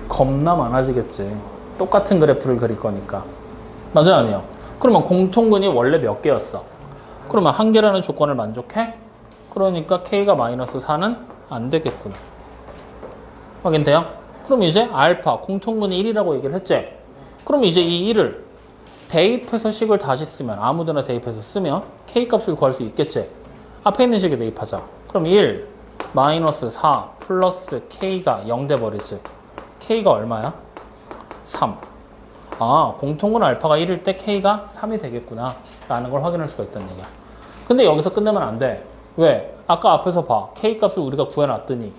겁나 많아지겠지. 똑같은 그래프를 그릴 거니까. 맞아요, 아니에요? 그러면 공통근이 원래 몇 개였어? 그러면 한 개라는 조건을 만족해? 그러니까 k가 마이너스 4는 안 되겠구나. 확인돼요? 그럼 이제 알파 공통근이 1이라고 얘기를 했지? 그럼 이제 이 1을 대입해서 식을 다시 쓰면 아무데나 대입해서 쓰면 k 값을 구할 수 있겠지? 앞에 있는 식에 대입하자. 그럼 1 마이너스 4 플러스 k가 0 돼버리지. k가 얼마야? 3. 아, 공통근 알파가 1일 때 k가 3이 되겠구나 라는 걸 확인할 수가 있다는 얘기야. 근데 여기서 끝내면 안 돼. 왜? 아까 앞에서 봐. k 값을 우리가 구해놨더니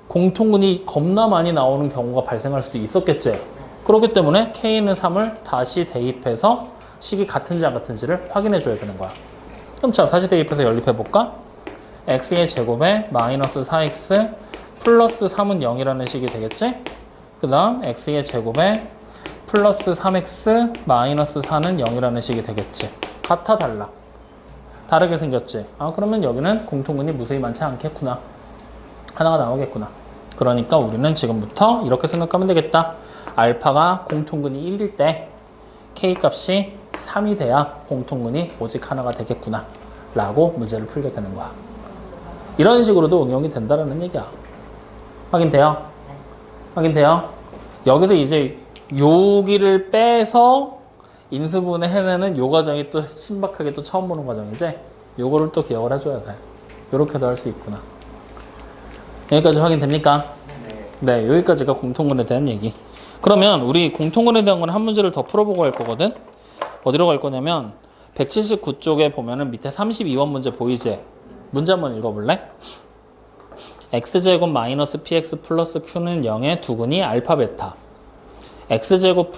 공통근이 겁나 많이 나오는 경우가 발생할 수도 있었겠지. 그렇기 때문에 k는 3을 다시 대입해서 식이 같은지 안 같은지를 확인해 줘야 되는 거야. 그럼 자, 다시 대입해서 연립해볼까? x의 제곱에 마이너스 4x 플러스 3은 0이라는 식이 되겠지? 그 다음 x의 제곱에 플러스 3x 마이너스 4는 0이라는 식이 되겠지. 같아 달라? 다르게 생겼지. 아, 그러면 여기는 공통근이 무수히 많지 않겠구나. 하나가 나오겠구나. 그러니까 우리는 지금부터 이렇게 생각하면 되겠다. 알파가 공통근이 1일 때 k 값이 3이 돼야 공통근이 오직 하나가 되겠구나 라고 문제를 풀게 되는 거야. 이런 식으로도 응용이 된다는 얘기야. 확인돼요? 확인돼요? 여기서 이제 여기를 빼서 인수분해 해내는 요 과정이 또 신박하게 또 처음 보는 과정이지? 요거를 또 기억을 해줘야 돼. 요렇게도 할 수 있구나. 여기까지 확인됩니까? 네, 여기까지가 공통근에 대한 얘기. 그러면 우리 공통근에 대한 건 한 문제를 더 풀어보고 갈 거거든? 어디로 갈 거냐면 179쪽에 보면은 밑에 32번 문제 보이지? 문제 한번 읽어볼래? x제곱 마이너스 px 플러스 q는 0의 두근이 알파 베타. x제곱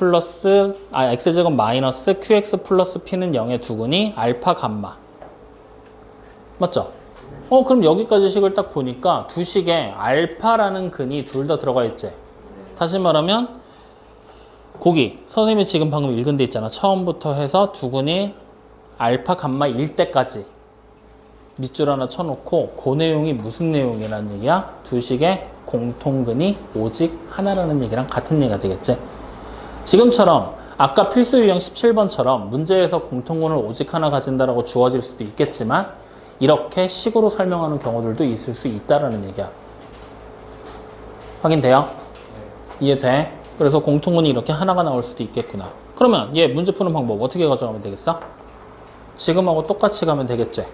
마이너스 qx 플러스 p는 0의 두근이 알파 감마. 맞죠? 그럼 여기까지 식을 딱 보니까 두 식에 알파라는 근이 둘 다 들어가 있지. 다시 말하면 거기 선생님이 지금 방금 읽은 데 있잖아. 처음부터 해서 두근이 알파 감마일 때까지 밑줄 하나 쳐놓고 그 내용이 무슨 내용이라는 얘기야? 두 식의 공통근이 오직 하나라는 얘기랑 같은 얘기가 되겠지. 지금처럼 아까 필수 유형 17번처럼 문제에서 공통근을 오직 하나 가진다라고 주어질 수도 있겠지만 이렇게 식으로 설명하는 경우들도 있을 수 있다라는 얘기야. 확인돼요? 이해돼? 그래서 공통근이 이렇게 하나가 나올 수도 있겠구나. 그러면 얘 문제 푸는 방법 어떻게 가져가면 되겠어? 지금하고 똑같이 가면 되겠지?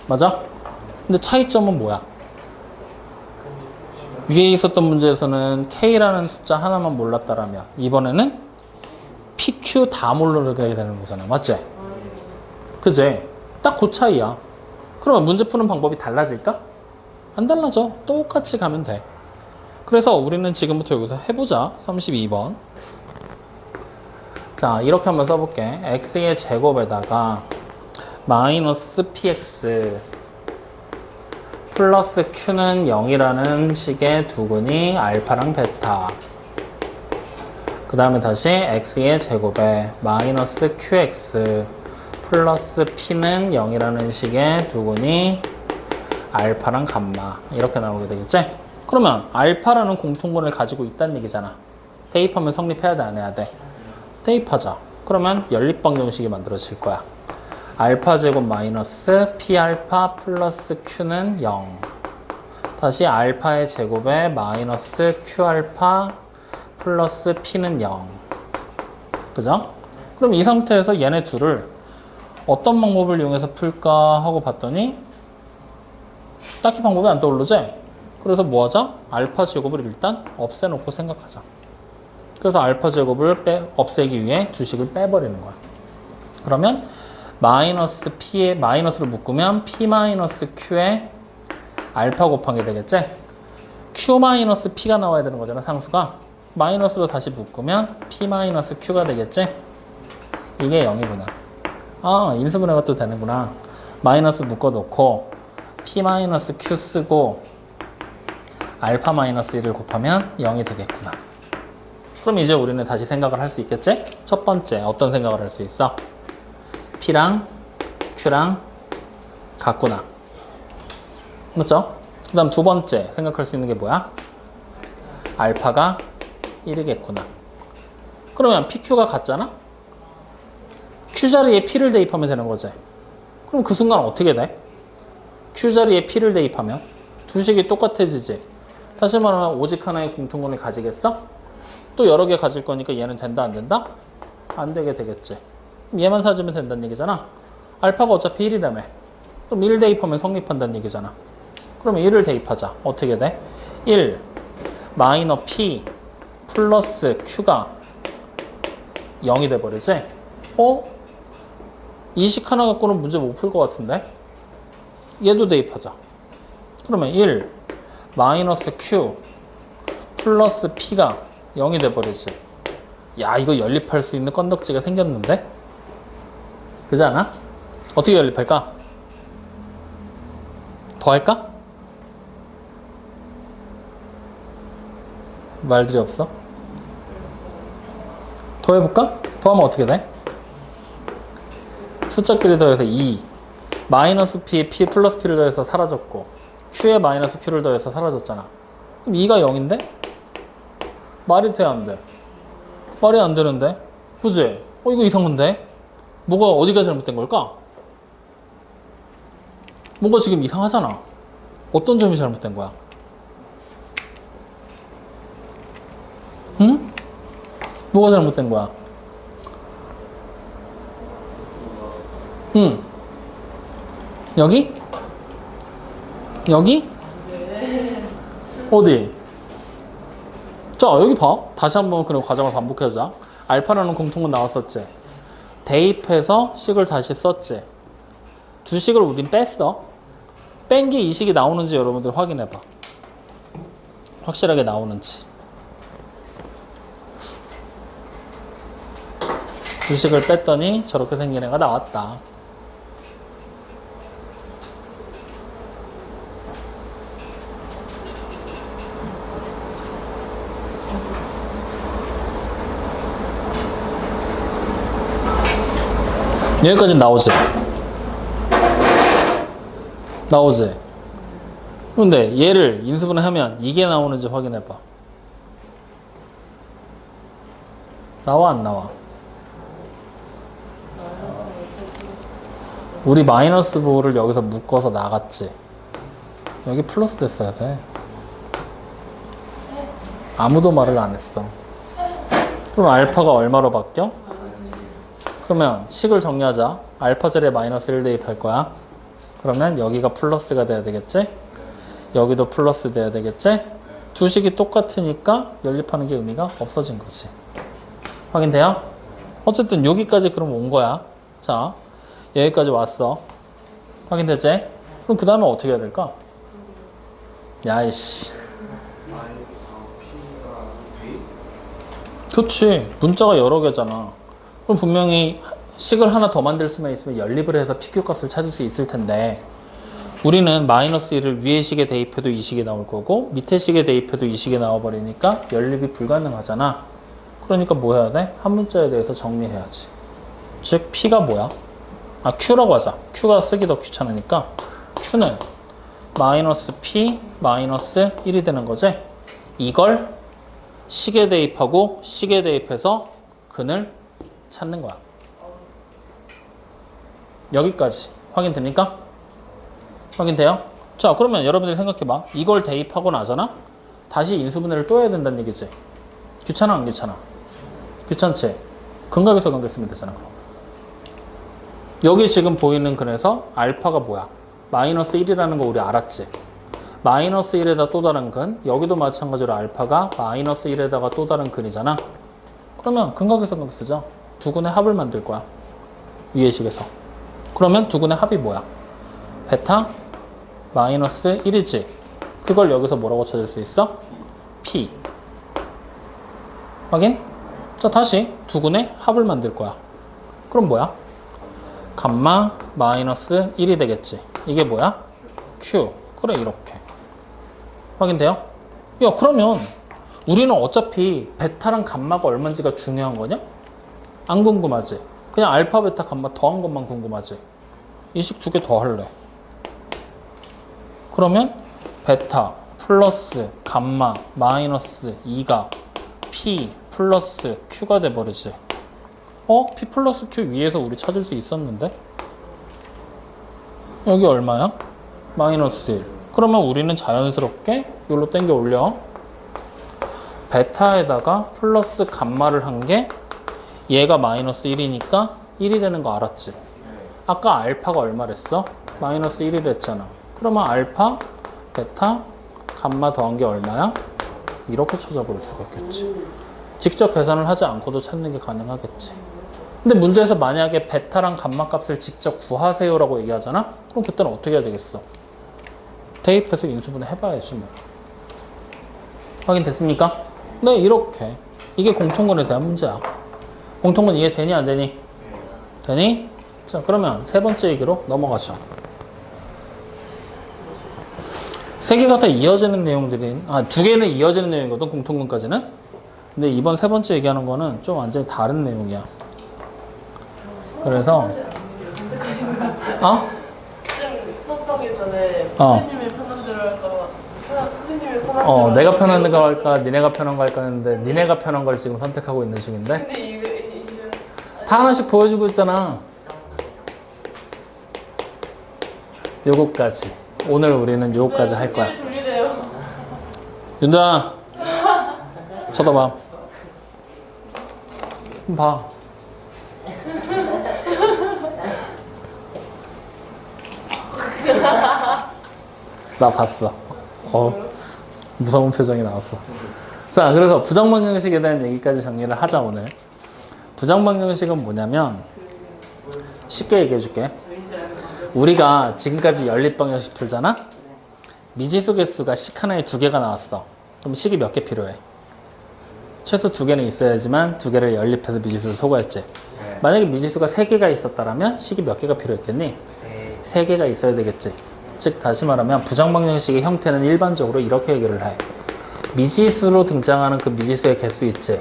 맞아? 근데 차이점은 뭐야? 위에 있었던 문제에서는 K라는 숫자 하나만 몰랐다라면 이번에는 PQ 다 모르게 되는 거잖아. 맞지? 그지? 딱 그 차이야. 그러면 문제 푸는 방법이 달라질까? 안 달라져. 똑같이 가면 돼. 그래서 우리는 지금부터 여기서 해보자. 32번. 자, 이렇게 한번 써볼게. x의 제곱에다가 마이너스 px 플러스 q는 0이라는 식의 두근이 알파랑 베타. 그 다음에 다시 x의 제곱에 마이너스 qx 플러스 p는 0이라는 식의 두근이 알파랑 감마. 이렇게 나오게 되겠지? 그러면 알파라는 공통근을 가지고 있다는 얘기잖아. 대입하면 성립해야 돼, 안 해야 돼? 대입하자. 그러면 연립방정식이 만들어질 거야. 알파 제곱 마이너스 P알파 플러스 Q는 0. 다시 알파의 제곱에 마이너스 Q알파 플러스 P는 0. 그죠? 그럼 이 상태에서 얘네 둘을 어떤 방법을 이용해서 풀까 하고 봤더니 딱히 방법이 안 떠오르지? 그래서 뭐 하자? 알파 제곱을 일단 없애놓고 생각하자. 그래서 알파 제곱을 없애기 위해 두 식을 빼버리는 거야. 그러면 마이너스 P에 마이너스를 묶으면 P 마이너스 Q에 알파 곱한 게 되겠지? Q 마이너스 P가 나와야 되는 거잖아, 상수가. 마이너스로 다시 묶으면 P 마이너스 Q가 되겠지? 이게 0이구나. 아, 인수분해가 또 되는구나. 마이너스 묶어놓고 P 마이너스 Q 쓰고 알파 마이너스 1을 곱하면 0이 되겠구나. 그럼 이제 우리는 다시 생각을 할 수 있겠지? 첫 번째 어떤 생각을 할 수 있어? P랑 Q랑 같구나. 맞죠? 그 다음 두 번째 생각할 수 있는 게 뭐야? 알파가 1이겠구나. 그러면 PQ가 같잖아? Q 자리에 P를 대입하면 되는 거지. 그럼 그 순간 어떻게 돼? Q 자리에 P를 대입하면 두 식이 똑같아지지. 다시 말하면 오직 하나의 공통분을 가지겠어? 또 여러 개 가질 거니까 얘는 된다 안 된다? 안 되게 되겠지. 그럼 얘만 사주면 된다는 얘기잖아. 알파가 어차피 1이라며. 그럼 1 대입하면 성립한다는 얘기잖아. 그러면 1을 대입하자. 어떻게 돼? 1 마이너 P 플러스 Q가 0이 돼버리지? 이 식 하나 갖고는 문제 못 풀 것 같은데? 얘도 대입하자. 그러면 1 마이너스 Q 플러스 P가 0이 돼버리지. 야, 이거 연립할 수 있는 건덕지가 생겼는데? 그렇지 않아? 어떻게 연립할까? 더 할까? 말들이 없어? 더 해볼까? 더 하면 어떻게 돼? 숫자끼리 더해서 2 마이너스 P에 P 플러스 P를 더해서 사라졌고 Q에 마이너스 Q를 더해서 사라졌잖아. 그럼 2가 0인데? 말이 돼 안 돼? 말이 안 되는데? 그지? 이거 이상한데? 뭐가 어디가 잘못된 걸까? 뭔가 지금 이상하잖아. 어떤 점이 잘못된 거야? 응? 뭐가 잘못된 거야? 응. 여기? 여기? 어디? 자, 여기 봐. 다시 한번 그럼 과정을 반복해보자. 알파라는 공통은 나왔었지. 대입해서 식을 다시 썼지. 두 식을 우린 뺐어. 뺀 게 이 식이 나오는지 여러분들 확인해봐. 확실하게 나오는지. 두 식을 뺐더니 저렇게 생긴 애가 나왔다. 여기까지 나오지? 나오지? 근데 얘를 인수분해 하면 이게 나오는지 확인해봐. 나와 안 나와? 우리 마이너스 부호를 여기서 묶어서 나갔지? 여기 플러스 됐어야 돼. 아무도 말을 안 했어. 그럼 알파가 얼마로 바뀌어? 그러면 식을 정리하자. 알파 자리에 마이너스 1 대입할 거야. 그러면 여기가 플러스가 돼야 되겠지? 여기도 플러스 돼야 되겠지? 두 식이 똑같으니까 연립하는 게 의미가 없어진 거지. 확인돼요? 어쨌든 여기까지 그럼 온 거야. 자, 여기까지 왔어. 확인되지? 그럼 그 다음에 어떻게 해야 될까? 야이씨. 그렇지. 문자가 여러 개잖아. 그럼 분명히 식을 하나 더 만들 수만 있으면 연립을 해서 PQ 값을 찾을 수 있을 텐데 우리는 마이너스 1을 위의 식에 대입해도 이 식이 나올 거고 밑에 식에 대입해도 이 식이 나와버리니까 연립이 불가능하잖아. 그러니까 뭐 해야 돼? 한 문자에 대해서 정리해야지. 즉 P가 뭐야? Q라고 하자. Q가 쓰기 더 귀찮으니까 Q는 마이너스 P 마이너스 1이 되는 거지. 이걸 식에 대입하고 식에 대입해서 근을 찾는 거야. 여기까지 확인됩니까? 확인돼요? 자, 그러면 여러분들이 생각해봐. 이걸 대입하고 나잖아? 다시 인수분해를 또 해야 된다는 얘기지. 귀찮아 안 귀찮아? 귀찮지? 근각에서 관계 쓰면 되잖아. 그럼. 여기 지금 보이는 근에서 알파가 뭐야? 마이너스 1이라는 거 우리 알았지? 마이너스 1에다 또 다른 근, 여기도 마찬가지로 알파가 마이너스 1에다가 또 다른 근이잖아? 그러면 근각에서 관계 쓰자. 두 근의 합을 만들 거야. 위의 식에서. 그러면 두 근의 합이 뭐야? 베타 마이너스 1이지. 그걸 여기서 뭐라고 찾을 수 있어? P. 확인? 자, 다시 두근의 합을 만들 거야. 그럼 뭐야? 감마 마이너스 1이 되겠지. 이게 뭐야? Q. 그래, 이렇게. 확인돼요? 야, 그러면 우리는 어차피 베타랑 감마가 얼마인지가 중요한 거냐? 안 궁금하지? 그냥 알파, 베타, 감마 더한 것만 궁금하지? 이 식 두 개 더 할래. 그러면 베타 플러스 감마 마이너스 2가 P 플러스 Q가 돼버리지. P 플러스 Q 위에서 우리 찾을 수 있었는데? 여기 얼마야? 마이너스 1. 그러면 우리는 자연스럽게 이걸로 땡겨 올려. 베타에다가 플러스 감마를 한 게 얘가 마이너스 1이니까 1이 되는 거 알았지? 아까 알파가 얼마랬어? 마이너스 1이 됐잖아. 그러면 알파, 베타, 감마 더한 게 얼마야? 이렇게 찾아볼 수가 있겠지. 직접 계산을 하지 않고도 찾는 게 가능하겠지. 근데 문제에서 만약에 베타랑 감마 값을 직접 구하세요라고 얘기하잖아? 그럼 그때는 어떻게 해야 되겠어? 대입해서 인수분해 해봐야지 뭐. 확인됐습니까? 네, 이렇게. 이게 공통분에 대한 문제야. 공통분 이해되니 안 되니? 되니? 자, 그러면 세 번째 얘기로 넘어가죠. 세 개가 다 이어지는 내용들이, 두 개는 이어지는 내용이거든, 공통분까지는. 근데 이번 세 번째 얘기하는 거는 좀 완전히 다른 내용이야. 그래서, 수업하기 전에 선생님이 편한 대로 할까, 선생님이 편한 대로 할까. 내가 편한 거 할까, 니네가 편한 거 할까 했는데, 니네가 편한 걸 지금 선택하고 있는 중인데. 근데 이게 다 하나씩 보여주고 있잖아. 요거까지. 오늘 우리는 요거까지 할 거야. 졸리네요. 윤도야, 쳐다봐. 봐. 나 봤어. 무서운 표정이 나왔어. 자, 그래서 부정방정식에 대한 얘기까지 정리를 하자, 오늘. 부정방정식은 뭐냐면, 쉽게 얘기해 줄게. 우리가 지금까지 연립방정식 풀잖아? 미지수 개수가 식 하나에 두 개가 나왔어. 그럼 식이 몇 개 필요해? 최소 두 개는 있어야지만 두 개를 연립해서 미지수를 소거했지. 만약에 미지수가 세 개가 있었다면 식이 몇 개가 필요했겠니? 세 개가 있어야 되겠지. 즉 다시 말하면 부정방정식의 형태는 일반적으로 이렇게 얘기를 해. 미지수로 등장하는 그 미지수의 개수 있지?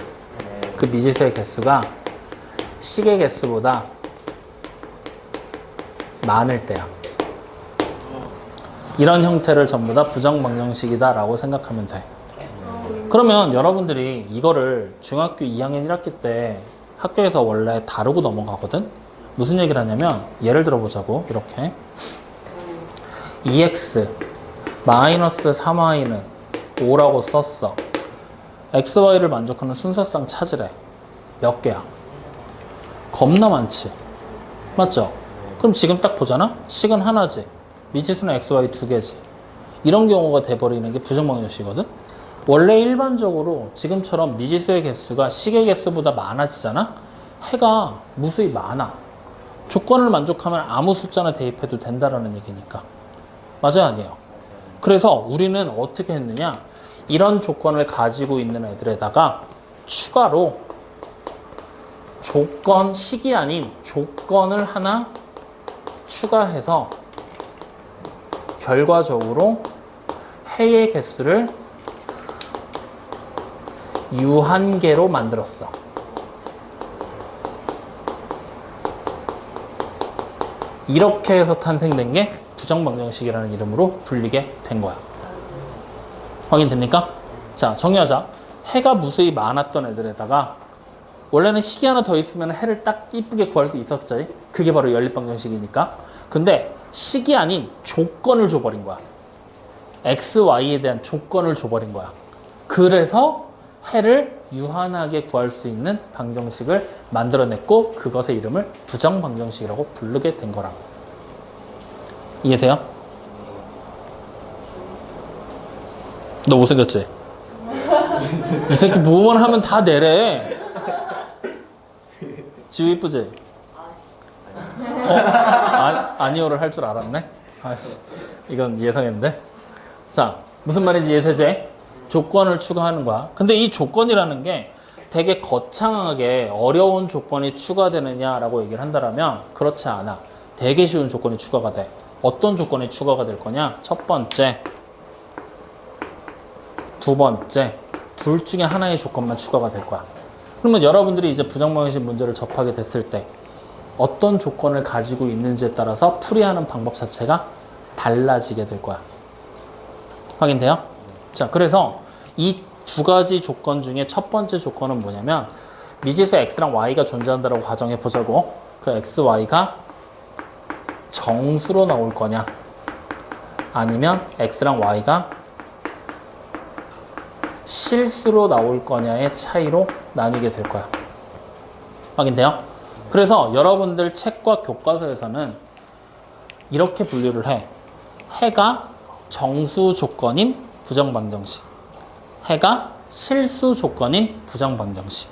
그 미지수의 개수가 식의 개수보다 많을 때야. 이런 형태를 전부 다 부정방정식이다 라고 생각하면 돼. 그러면 여러분들이 이거를 중학교 2학년 1학기 때 학교에서 원래 다루고 넘어가거든? 무슨 얘기를 하냐면 예를 들어보자고. 이렇게 2x 마이너스 3y는 5라고 썼어. xy를 만족하는 순서상 찾으래. 몇 개야? 겁나 많지. 맞죠? 그럼 지금 딱 보잖아? 식은 하나지. 미지수는 xy 두 개지. 이런 경우가 돼버리는 게 부정방정식이거든? 원래 일반적으로 지금처럼 미지수의 개수가 식의 개수보다 많아지잖아? 해가 무수히 많아. 조건을 만족하면 아무 숫자나 대입해도 된다라는 얘기니까. 맞아요, 아니에요? 그래서 우리는 어떻게 했느냐? 이런 조건을 가지고 있는 애들에다가 추가로 식이 아닌 조건을 하나 추가해서 결과적으로 해의 개수를 유한계로 만들었어. 이렇게 해서 탄생된 게 부정방정식이라는 이름으로 불리게 된 거야. 확인됩니까? 자, 정리하자. 해가 무수히 많았던 애들에다가 원래는 식이 하나 더 있으면 해를 딱 이쁘게 구할 수 있었지. 그게 바로 연립방정식이니까. 근데 식이 아닌 조건을 줘버린 거야. x, y에 대한 조건을 줘버린 거야. 그래서 해를 유한하게 구할 수 있는 방정식을 만들어냈고 그것의 이름을 부정방정식이라고 부르게 된 거라고. 이해돼요? 너 못생겼지? 이 새끼 뭐만 하면 다 내래. 지우 이쁘지? 아니오를 할 줄 알았네? 아이씨, 이건 예상했는데. 자, 무슨 말인지 이해되지? 조건을 추가하는 거야. 근데 이 조건이라는 게 되게 거창하게 어려운 조건이 추가되느냐라고 얘기를 한다면 그렇지 않아. 되게 쉬운 조건이 추가가 돼. 어떤 조건이 추가가 될 거냐? 첫 번째, 두 번째, 둘 중에 하나의 조건만 추가가 될 거야. 그러면 여러분들이 이제 부정방정식 문제를 접하게 됐을 때 어떤 조건을 가지고 있는지에 따라서 풀이하는 방법 자체가 달라지게 될 거야. 확인돼요? 자, 그래서 이 두 가지 조건 중에 첫 번째 조건은 뭐냐면 미지수 x랑 y가 존재한다고 가정해 보자고. 그 x, y가 정수로 나올 거냐 아니면 x랑 y가 실수로 나올 거냐의 차이로 나뉘게 될 거야. 확인돼요? 그래서 여러분들 책과 교과서에서는 이렇게 분류를 해. 해가 정수 조건인 부정방정식, 해가 실수 조건인 부정방정식.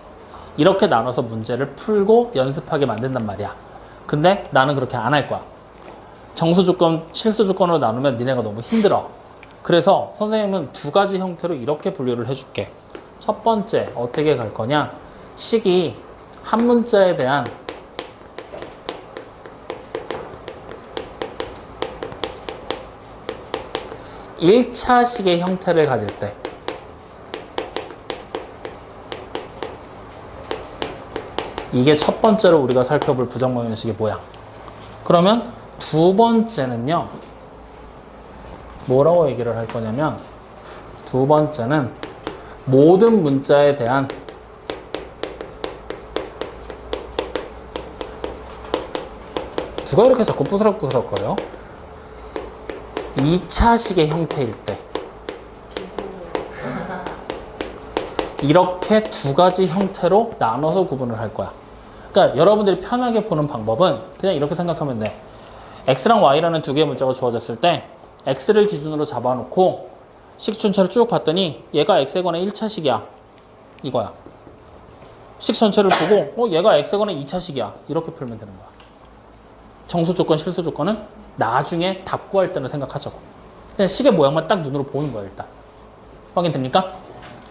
이렇게 나눠서 문제를 풀고 연습하게 만든단 말이야. 근데 나는 그렇게 안 할 거야. 정수 조건, 실수 조건으로 나누면 니네가 너무 힘들어. 그래서 선생님은 두 가지 형태로 이렇게 분류를 해줄게. 첫 번째, 어떻게 갈 거냐? 식이 한 문자에 대한 일차 식의 형태를 가질 때 이게 첫 번째로 우리가 살펴볼 부정방정식이 뭐야? 그러면 두 번째는요, 뭐라고 얘기를 할 거냐면, 두 번째는 모든 문자에 대한 누가 이렇게 자꾸 부스럭부스럭거려? 2차식의 형태일 때 이렇게 두 가지 형태로 나눠서 구분을 할 거야. 그러니까 여러분들이 편하게 보는 방법은 그냥 이렇게 생각하면 돼. x랑 y라는 두 개의 문자가 주어졌을 때 x를 기준으로 잡아놓고 식 전체를 쭉 봤더니 얘가 x에 관해 1차식이야. 이거야. 식 전체를 보고 얘가 x에 관해 2차식이야. 이렇게 풀면 되는 거야. 정수 조건, 실수 조건은 나중에 답 구할 때는 생각하자고. 그냥 식의 모양만 딱 눈으로 보는 거야, 일단. 확인됩니까?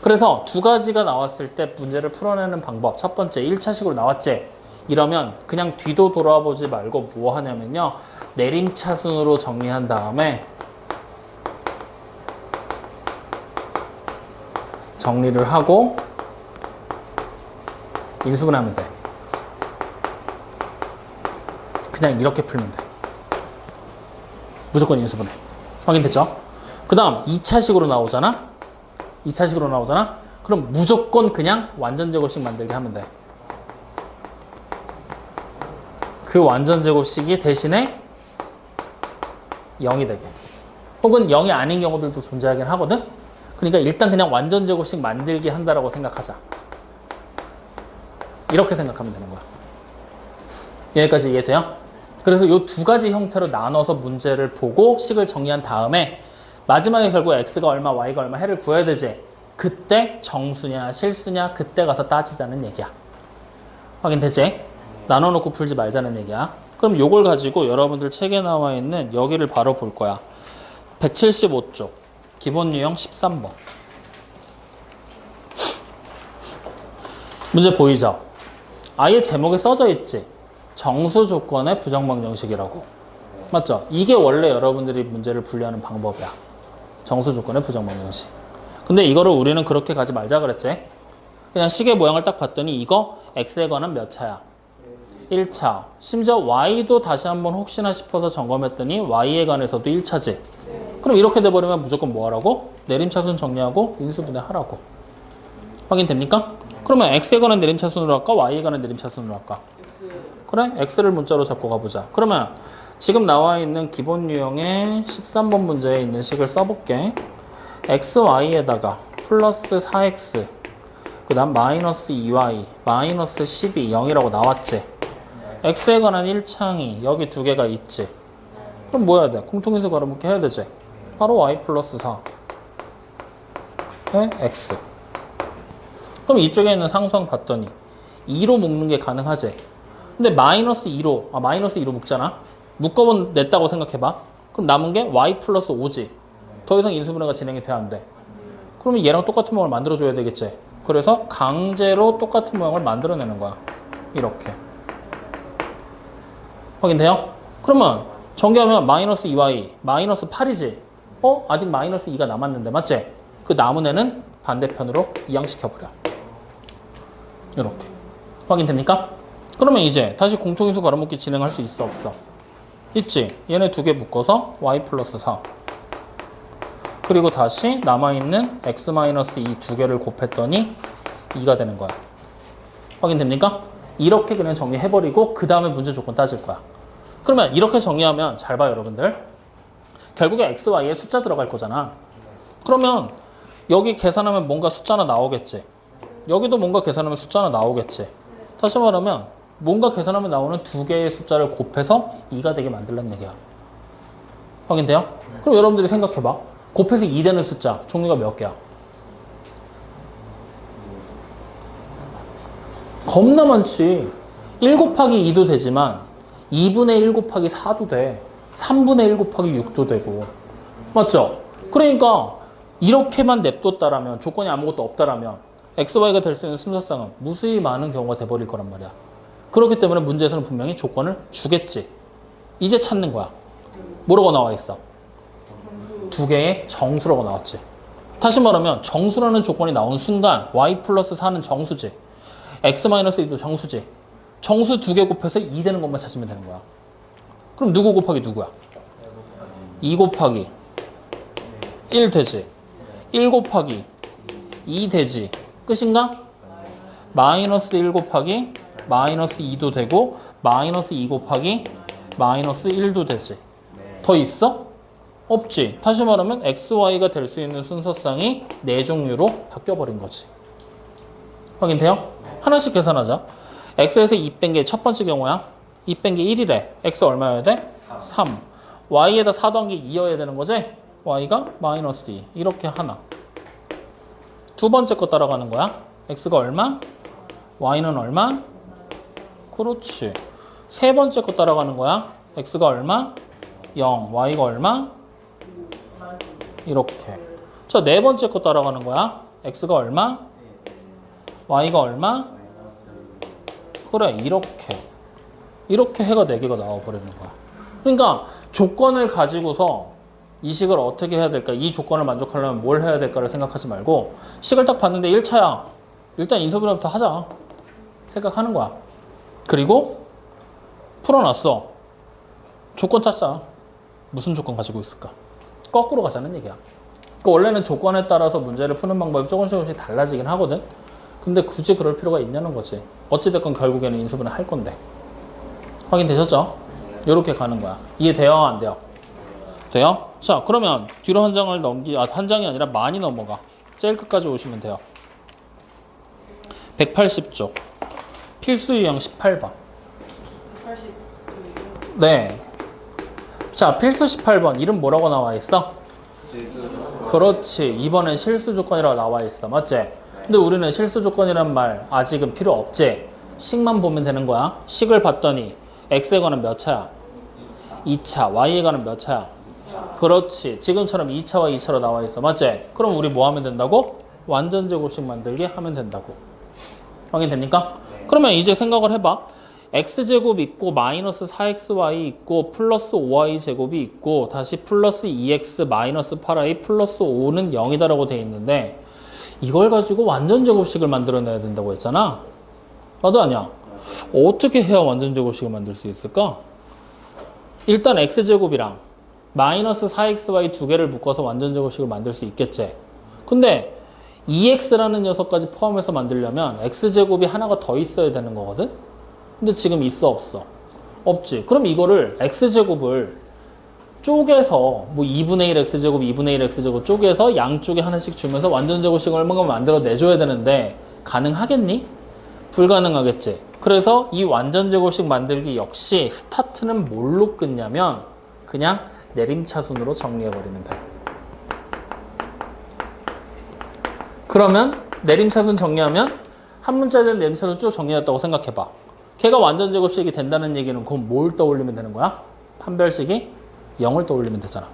그래서 두 가지가 나왔을 때 문제를 풀어내는 방법. 첫 번째, 1차식으로 나왔지? 이러면 그냥 뒤도 돌아보지 말고 뭐 하냐면요. 내림차순으로 정리한 다음에 정리를 하고 인수분해하면 돼. 그냥 이렇게 풀면 돼. 무조건 인수분해. 확인됐죠? 그 다음 2차식으로 나오잖아? 2차식으로 나오잖아? 그럼 무조건 그냥 완전제곱식 만들게 하면 돼. 그 완전제곱식이 대신에 0이 되게. 혹은 0이 아닌 경우들도 존재하긴 하거든? 그러니까 일단 그냥 완전제곱식 만들게 한다라고 생각하자. 이렇게 생각하면 되는 거야. 여기까지 이해돼요? 그래서 이 두 가지 형태로 나눠서 문제를 보고 식을 정리한 다음에 마지막에 결국 x가 얼마, y가 얼마 해를 구해야 되지. 그때 정수냐 실수냐 그때 가서 따지자는 얘기야. 확인되지? 나눠놓고 풀지 말자는 얘기야. 그럼 요걸 가지고 여러분들 책에 나와 있는 여기를 바로 볼 거야. 175쪽 기본 유형 13번 문제 보이죠? 아예 제목에 써져 있지. 정수 조건의 부정방정식이라고. 맞죠? 이게 원래 여러분들이 문제를 분류하는 방법이야. 정수 조건의 부정방정식. 근데 이거를 우리는 그렇게 가지 말자 그랬지? 그냥 식의 모양을 딱 봤더니 이거 x에 관한 몇 차야? 1차. 심지어 y도 다시 한번 혹시나 싶어서 점검했더니 y에 관해서도 1차지. 그럼 이렇게 돼버리면 무조건 뭐 하라고? 내림차순 정리하고 인수분해 하라고. 확인됩니까? 그러면 x에 관한 내림차순으로 할까? y에 관한 내림차순으로 할까? 그래? x를 문자로 잡고 가보자. 그러면 지금 나와 있는 기본 유형의 13번 문제에 있는 식을 써볼게. xy에다가 플러스 4x 그 다음 마이너스 2y 마이너스 12 0이라고 나왔지. x에 관한 1창이 여기 두 개가 있지. 그럼 뭐 해야 돼? 공통인수 가로묶기 해야 되지. 바로 y 플러스 4 x. 그럼 이쪽에 있는 상수항 봤더니 2로 묶는 게 가능하지. 근데 마이너스 2로 묶잖아. 묶어냈다고 생각해봐. 그럼 남은 게 y 플러스 5지. 더 이상 인수분해가 진행이 돼 안 돼? 그러면 얘랑 똑같은 몸을 만들어줘야 되겠지. 그래서 강제로 똑같은 모양을 만들어내는 거야. 이렇게. 확인돼요? 그러면 전개하면 마이너스 2y, 마이너스 8이지. 아직 마이너스 2가 남았는데, 맞지? 그 남은 애는 반대편으로 이양시켜버려. 이렇게. 확인됩니까? 그러면 이제 다시 공통인수 가로묶기 진행할 수 있어, 없어? 있지? 얘네 두 개 묶어서 y 플러스 4. 그리고 다시 남아있는 x 마이너스 2 두 개를 곱했더니 2가 되는 거야. 확인됩니까? 이렇게 그냥 정리해버리고 그 다음에 문제 조건 따질 거야. 그러면 이렇게 정리하면 잘 봐요, 여러분들. 결국에 x, y에 숫자 들어갈 거잖아. 그러면 여기 계산하면 뭔가 숫자 하나 나오겠지. 여기도 뭔가 계산하면 숫자 하나 나오겠지. 다시 말하면 뭔가 계산하면 나오는 두 개의 숫자를 곱해서 2가 되게 만들란 얘기야. 확인돼요? 그럼 여러분들이 생각해봐. 곱해서 2 되는 숫자 종류가 몇 개야? 겁나 많지. 1 곱하기 2도 되지만 2분의 1 곱하기 4도 돼. 3분의 1 곱하기 6도 되고. 맞죠? 그러니까 이렇게만 냅뒀다라면, 조건이 아무것도 없다라면 x, y가 될 수 있는 순서상은 무수히 많은 경우가 돼버릴 거란 말이야. 그렇기 때문에 문제에서는 분명히 조건을 주겠지. 이제 찾는 거야. 뭐라고 나와 있어? 두 개의 정수라고 나왔지. 다시 말하면 정수라는 조건이 나온 순간 y 플러스 4는 정수지. x 마이너스 2도 정수지. 정수 두 개 곱해서 2 되는 것만 찾으면 되는 거야. 그럼 누구 곱하기 누구야? 2 곱하기 1 되지. 1 곱하기 2 되지. 끝인가? 마이너스 1 곱하기 마이너스 2도 되고 마이너스 2 곱하기 마이너스 1도 되지. 더 있어? 없지. 다시 말하면 x, y가 될 수 있는 순서상이 4종류로 바뀌어버린 거지. 확인돼요? 하나씩 계산하자. x에서 2 뺀 게 첫 번째 경우야. 2 뺀 게 1이래. x 얼마여야 돼? 3. y에다 4 더한 게 2여야 되는 거지? y가 마이너스 2. 이렇게 하나. 두 번째 거 따라가는 거야. x가 얼마? y는 얼마? 그렇지. 세 번째 거 따라가는 거야. x가 얼마? 0. y가 얼마? 이렇게. 자, 네 번째 거 따라가는 거야. x가 얼마? y가 얼마? 그래, 이렇게. 이렇게 해가 4개가 나와버리는 거야. 그러니까 조건을 가지고서 이 식을 어떻게 해야 될까? 이 조건을 만족하려면 뭘 해야 될까를 생각하지 말고 식을 딱 봤는데 1차야. 일단 인수분해부터 하자. 생각하는 거야. 그리고 풀어놨어. 조건 찾자. 무슨 조건 가지고 있을까? 거꾸로 가자는 얘기야. 그러니까 원래는 조건에 따라서 문제를 푸는 방법이 조금씩 달라지긴 하거든. 근데 굳이 그럴 필요가 있냐는 거지. 어찌됐건 결국에는 인수분해 할 건데. 확인되셨죠? 이렇게 가는 거야. 이해돼요? 안 돼요? 돼요? 자, 그러면 뒤로 한 장을 한 장이 아니라 많이 넘어가. 제일 끝까지 오시면 돼요. 180쪽. 필수 유형 18번. 80. 네. 자, 필수 18번. 이름 뭐라고 나와 있어? 그렇지. 이번엔 실수 조건이라고 나와 있어. 맞지? 근데 우리는 실수 조건이란 말 아직은 필요 없지. 식만 보면 되는 거야. 식을 봤더니 x에 관한 몇 차야? 2차. y에 관한 몇 차야? 그렇지. 지금처럼 2차와 2차로 나와 있어. 맞지? 그럼 우리 뭐 하면 된다고? 완전 제곱식 만들기 하면 된다고. 확인됩니까? 그러면 이제 생각을 해봐. x제곱 있고 마이너스 4xy 있고 플러스 5y 제곱이 있고 다시 플러스 2x 마이너스 8y 플러스 5는 0이다라고 돼 있는데 이걸 가지고 완전 제곱식을 만들어내야 된다고 했잖아. 맞아, 아니야? 어떻게 해야 완전 제곱식을 만들 수 있을까? 일단 x제곱이랑 마이너스 4xy 두 개를 묶어서 완전 제곱식을 만들 수 있겠지. 근데 2x라는 녀석까지 포함해서 만들려면 x제곱이 하나가 더 있어야 되는 거거든? 근데 지금 있어, 없어? 없지. 그럼 이거를 x제곱을 쪼개서 뭐 2분의 1 x제곱, 2분의 1 x제곱 쪼개서 양쪽에 하나씩 주면서 완전 제곱식을 얼마나 만들어 내줘야 되는데 가능하겠니? 불가능하겠지. 그래서 이 완전 제곱식 만들기 역시 스타트는 뭘로 끊냐면 그냥 내림차순으로 정리해버리면 돼. 그러면 내림차순 정리하면 한 문자에 대한 내림차순 쭉 정리했다고 생각해봐. 걔가 완전 제곱식이 된다는 얘기는 그럼 뭘 떠올리면 되는 거야? 판별식이 0을 떠올리면 되잖아.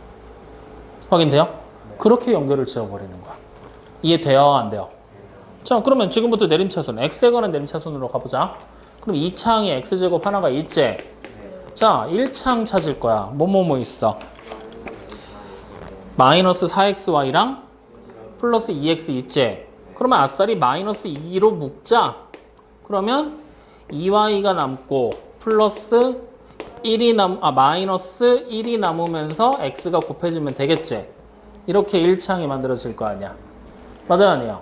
확인돼요? 그렇게 연결을 지어버리는 거야. 이해돼요? 안 돼요? 자, 그러면 지금부터 내림차순, x에 관한 내림차순으로 가보자. 그럼 2창이 x제곱 하나가 있지? 자, 1창 찾을 거야. 뭐뭐뭐 있어? 마이너스 4xy랑 플러스 2x 있지? 그러면 아싸리 마이너스 2로 묶자. 그러면 2y가 남고 플러스 마이너스 1이 남으면서 x가 곱해지면 되겠지? 이렇게 1창이 만들어질 거 아니야. 맞아요, 아니에요?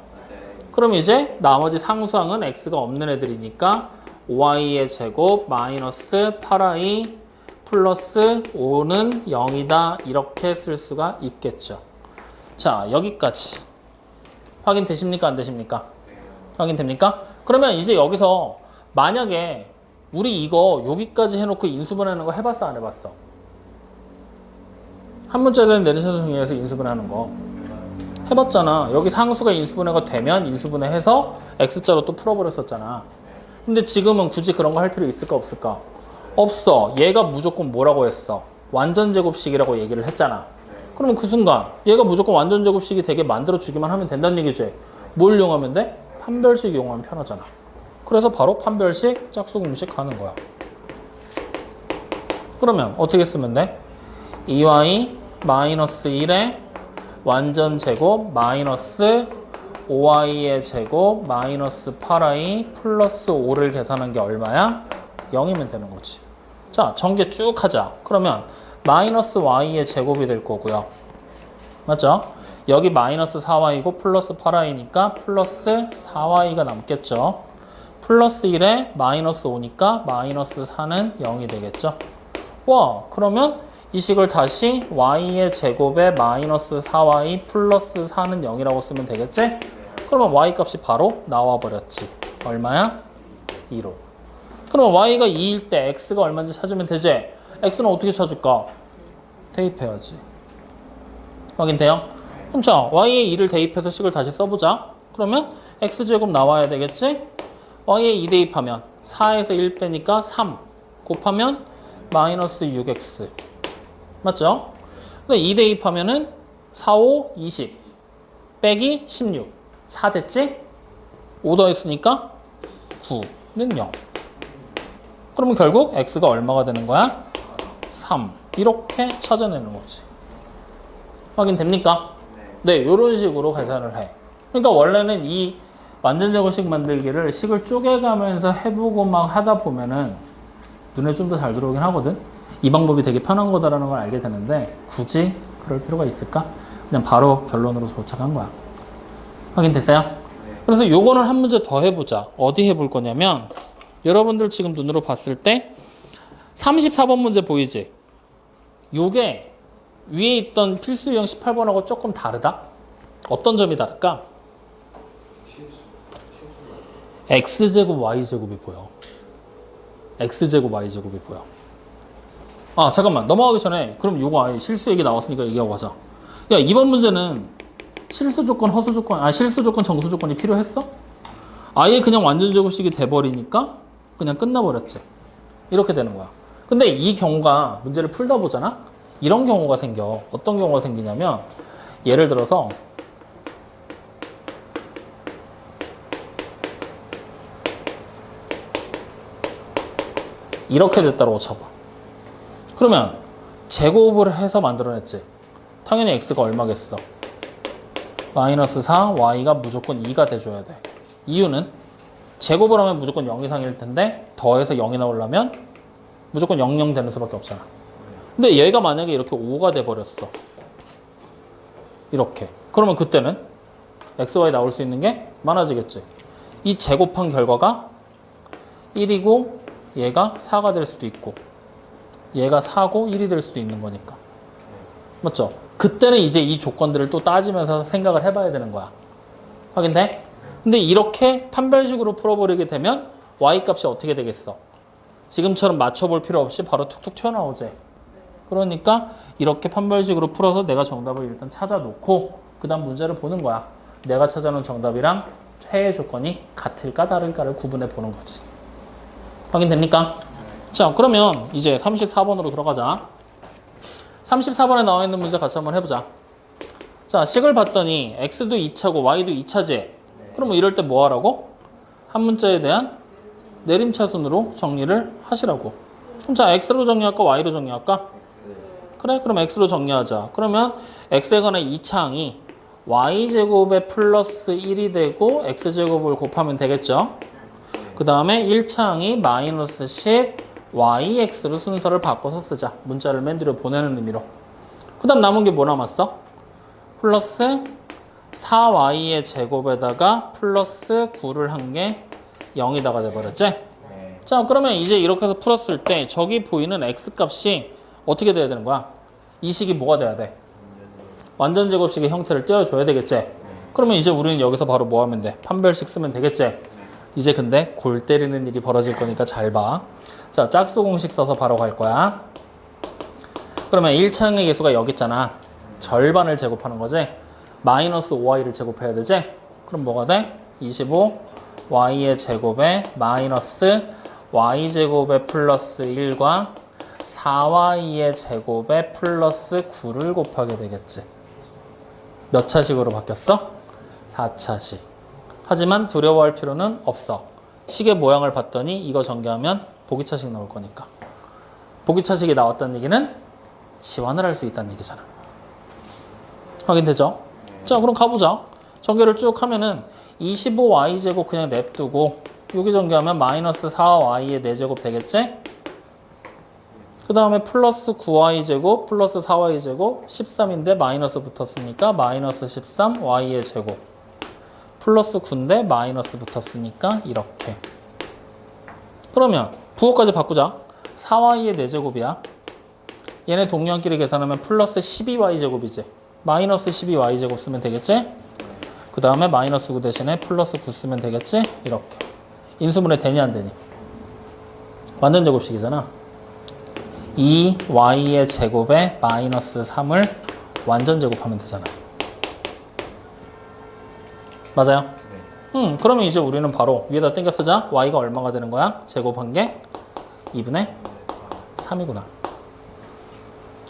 그럼 이제 나머지 상수항은 x가 없는 애들이니까 5y의 제곱 마이너스 8y 플러스 5는 0이다. 이렇게 쓸 수가 있겠죠. 자, 여기까지. 확인되십니까? 안 되십니까? 확인됩니까? 그러면 이제 여기서 만약에 우리 이거 여기까지 해놓고 인수분해하는 거 해봤어? 안 해봤어? 한 문자에 대한 내림차순 중에서 인수분해하는 거 해봤잖아. 여기 상수가 인수분해가 되면 인수분해해서 x자로 또 풀어버렸었잖아. 근데 지금은 굳이 그런 거 할 필요 있을까 없을까? 없어. 얘가 무조건 뭐라고 했어? 완전제곱식이라고 얘기를 했잖아. 그러면 그 순간 얘가 무조건 완전제곱식이 되게 만들어주기만 하면 된다는 얘기지. 뭘 이용하면 돼? 판별식 이용하면 편하잖아. 그래서 바로 판별식 짝수공식 하는 거야. 그러면 어떻게 쓰면 돼? 2y 마이너스 1에 완전제곱 마이너스 5y의 제곱 마이너스 8y 플러스 5를 계산한 게 얼마야? 0이면 되는 거지. 자, 전개 쭉 하자. 그러면 마이너스 y의 제곱이 될 거고요. 맞죠? 여기 마이너스 4y고 플러스 8y니까 플러스 4y가 남겠죠. 플러스 1에 마이너스 5니까 마이너스 4는 0이 되겠죠. 와, 그러면 이 식을 다시 y의 제곱에 마이너스 4y 플러스 4는 0이라고 쓰면 되겠지? 그러면 y 값이 바로 나와버렸지. 얼마야? 2로. 그러면 y가 2일 때 x가 얼마인지 찾으면 되지? x는 어떻게 찾을까? 대입해야지. 확인돼요? 그럼 자, y에 2를 대입해서 식을 다시 써보자. 그러면 x제곱 나와야 되겠지? y에 2 대입하면 4에서 1 빼니까 3 곱하면 마이너스 6x. 맞죠? 2 대입하면은 4, 5, 20 빼기 16 4 됐지? 5 더했으니까 9는 0. 그러면 결국 x가 얼마가 되는 거야? 3. 이렇게 찾아내는 거지. 확인됩니까? 네, 이런 식으로 계산을 해. 그러니까 원래는 이 완전제곱식 만들기를 식을 쪼개가면서 해보고 막 하다 보면은 눈에 좀 더 잘 들어오긴 하거든. 이 방법이 되게 편한 거다라는 걸 알게 되는데 굳이 그럴 필요가 있을까? 그냥 바로 결론으로 도착한 거야. 확인됐어요? 그래서 요거는 한 문제 더 해보자. 어디 해볼 거냐면 여러분들 지금 눈으로 봤을 때 34번 문제 보이지? 요게 위에 있던 필수 유형 18번하고 조금 다르다? 어떤 점이 다를까? x제곱 y제곱이 보여. x제곱 y제곱이 보여. 아, 잠깐만. 넘어가기 전에 그럼 요거 아예 실수 얘기 나왔으니까 얘기하고 가자. 야, 이번 문제는 실수 조건, 허수 조건, 실수 조건, 정수 조건이 필요했어? 아예 그냥 완전제곱식이 돼버리니까 그냥 끝나버렸지. 이렇게 되는 거야. 근데 이 경우가 문제를 풀다 보잖아? 이런 경우가 생겨. 어떤 경우가 생기냐면 예를 들어서 이렇게 됐다고 쳐봐. 그러면 제곱을 해서 만들어냈지. 당연히 x가 얼마겠어? 마이너스 4, y가 무조건 2가 돼줘야 돼. 이유는 제곱을 하면 무조건 0 이상일 텐데 더해서 0이 나오려면 무조건 0, 0 되는 수밖에 없잖아. 근데 얘가 만약에 이렇게 5가 돼버렸어. 이렇게. 그러면 그때는 x, y 나올 수 있는 게 많아지겠지. 이 제곱한 결과가 1이고 얘가 4가 될 수도 있고 얘가 4고 1이 될 수도 있는 거니까. 맞죠? 그때는 이제 이 조건들을 또 따지면서 생각을 해봐야 되는 거야. 확인돼? 근데 이렇게 판별식으로 풀어버리게 되면 y 값이 어떻게 되겠어? 지금처럼 맞춰볼 필요 없이 바로 툭툭 튀어나오지. 그러니까 이렇게 판별식으로 풀어서 내가 정답을 일단 찾아놓고 그 다음 문제를 보는 거야. 내가 찾아놓은 정답이랑 해외 조건이 같을까 다를까를 구분해 보는 거지. 확인됩니까? 자, 그러면 이제 34번으로 들어가자. 34번에 나와 있는 문제 같이 한번 해보자. 자, 식을 봤더니 x도 2차고 y도 2차지. 그러면 이럴 때 뭐 하라고? 한 문자에 대한 내림차순으로 정리를 하시라고. 그럼 자, x로 정리할까? y로 정리할까? 그래, 그럼 x로 정리하자. 그러면 x에 관한 2차항이 y제곱에 플러스 1이 되고 x제곱을 곱하면 되겠죠. 그 다음에 1차항이 마이너스 10 yx로 순서를 바꿔서 쓰자. 문자를 맨 뒤로 보내는 의미로. 그 다음 남은 게 뭐 남았어? 플러스 4y의 제곱에다가 플러스 9를 한 게 0이다가 돼버렸지? 자, 그러면 이제 이렇게 해서 풀었을 때 저기 보이는 x값이 어떻게 돼야 되는 거야? 이 식이 뭐가 돼야 돼? 완전 제곱식의 형태를 띄워줘야 되겠지? 그러면 이제 우리는 여기서 바로 뭐 하면 돼? 판별식 쓰면 되겠지? 이제 근데 골 때리는 일이 벌어질 거니까 잘 봐. 자, 짝수 공식 써서 바로 갈 거야. 그러면 1차항의 개수가 여기 있잖아. 절반을 제곱하는 거지? 마이너스 5y를 제곱해야 되지? 그럼 뭐가 돼? 25y의 제곱에 마이너스 y제곱에 플러스 1과 4y의 제곱에 플러스 9를 곱하게 되겠지. 몇 차식으로 바뀌었어? 4차식. 하지만 두려워할 필요는 없어. 식의 모양을 봤더니 이거 전개하면 보기차식 나올 거니까. 보기차식이 나왔다는 얘기는 지원을 할 수 있다는 얘기잖아. 확인되죠? 자, 그럼 가보자. 전개를 쭉 하면은 25y제곱 그냥 냅두고 여기 전개하면 마이너스 4y의 4제곱 되겠지? 그 다음에 플러스 9y제곱 플러스 4y제곱 13인데 마이너스 붙었으니까 마이너스 13y의 제곱 플러스 9인데 마이너스 붙었으니까 이렇게. 그러면 부호까지 바꾸자. 4y의 4제곱이야. 얘네 동량끼리 계산하면 플러스 12y제곱이지. 마이너스 12y제곱 쓰면 되겠지? 그 다음에 마이너스 9 대신에 플러스 9 쓰면 되겠지? 이렇게. 인수분해 되니 안 되니? 완전 제곱식이잖아. 2y의 제곱에 마이너스 3을 완전 제곱하면 되잖아. 맞아요? 그러면 이제 우리는 바로 위에다 땡겨 쓰자. y가 얼마가 되는 거야? 제곱한 게 2분의 3이구나.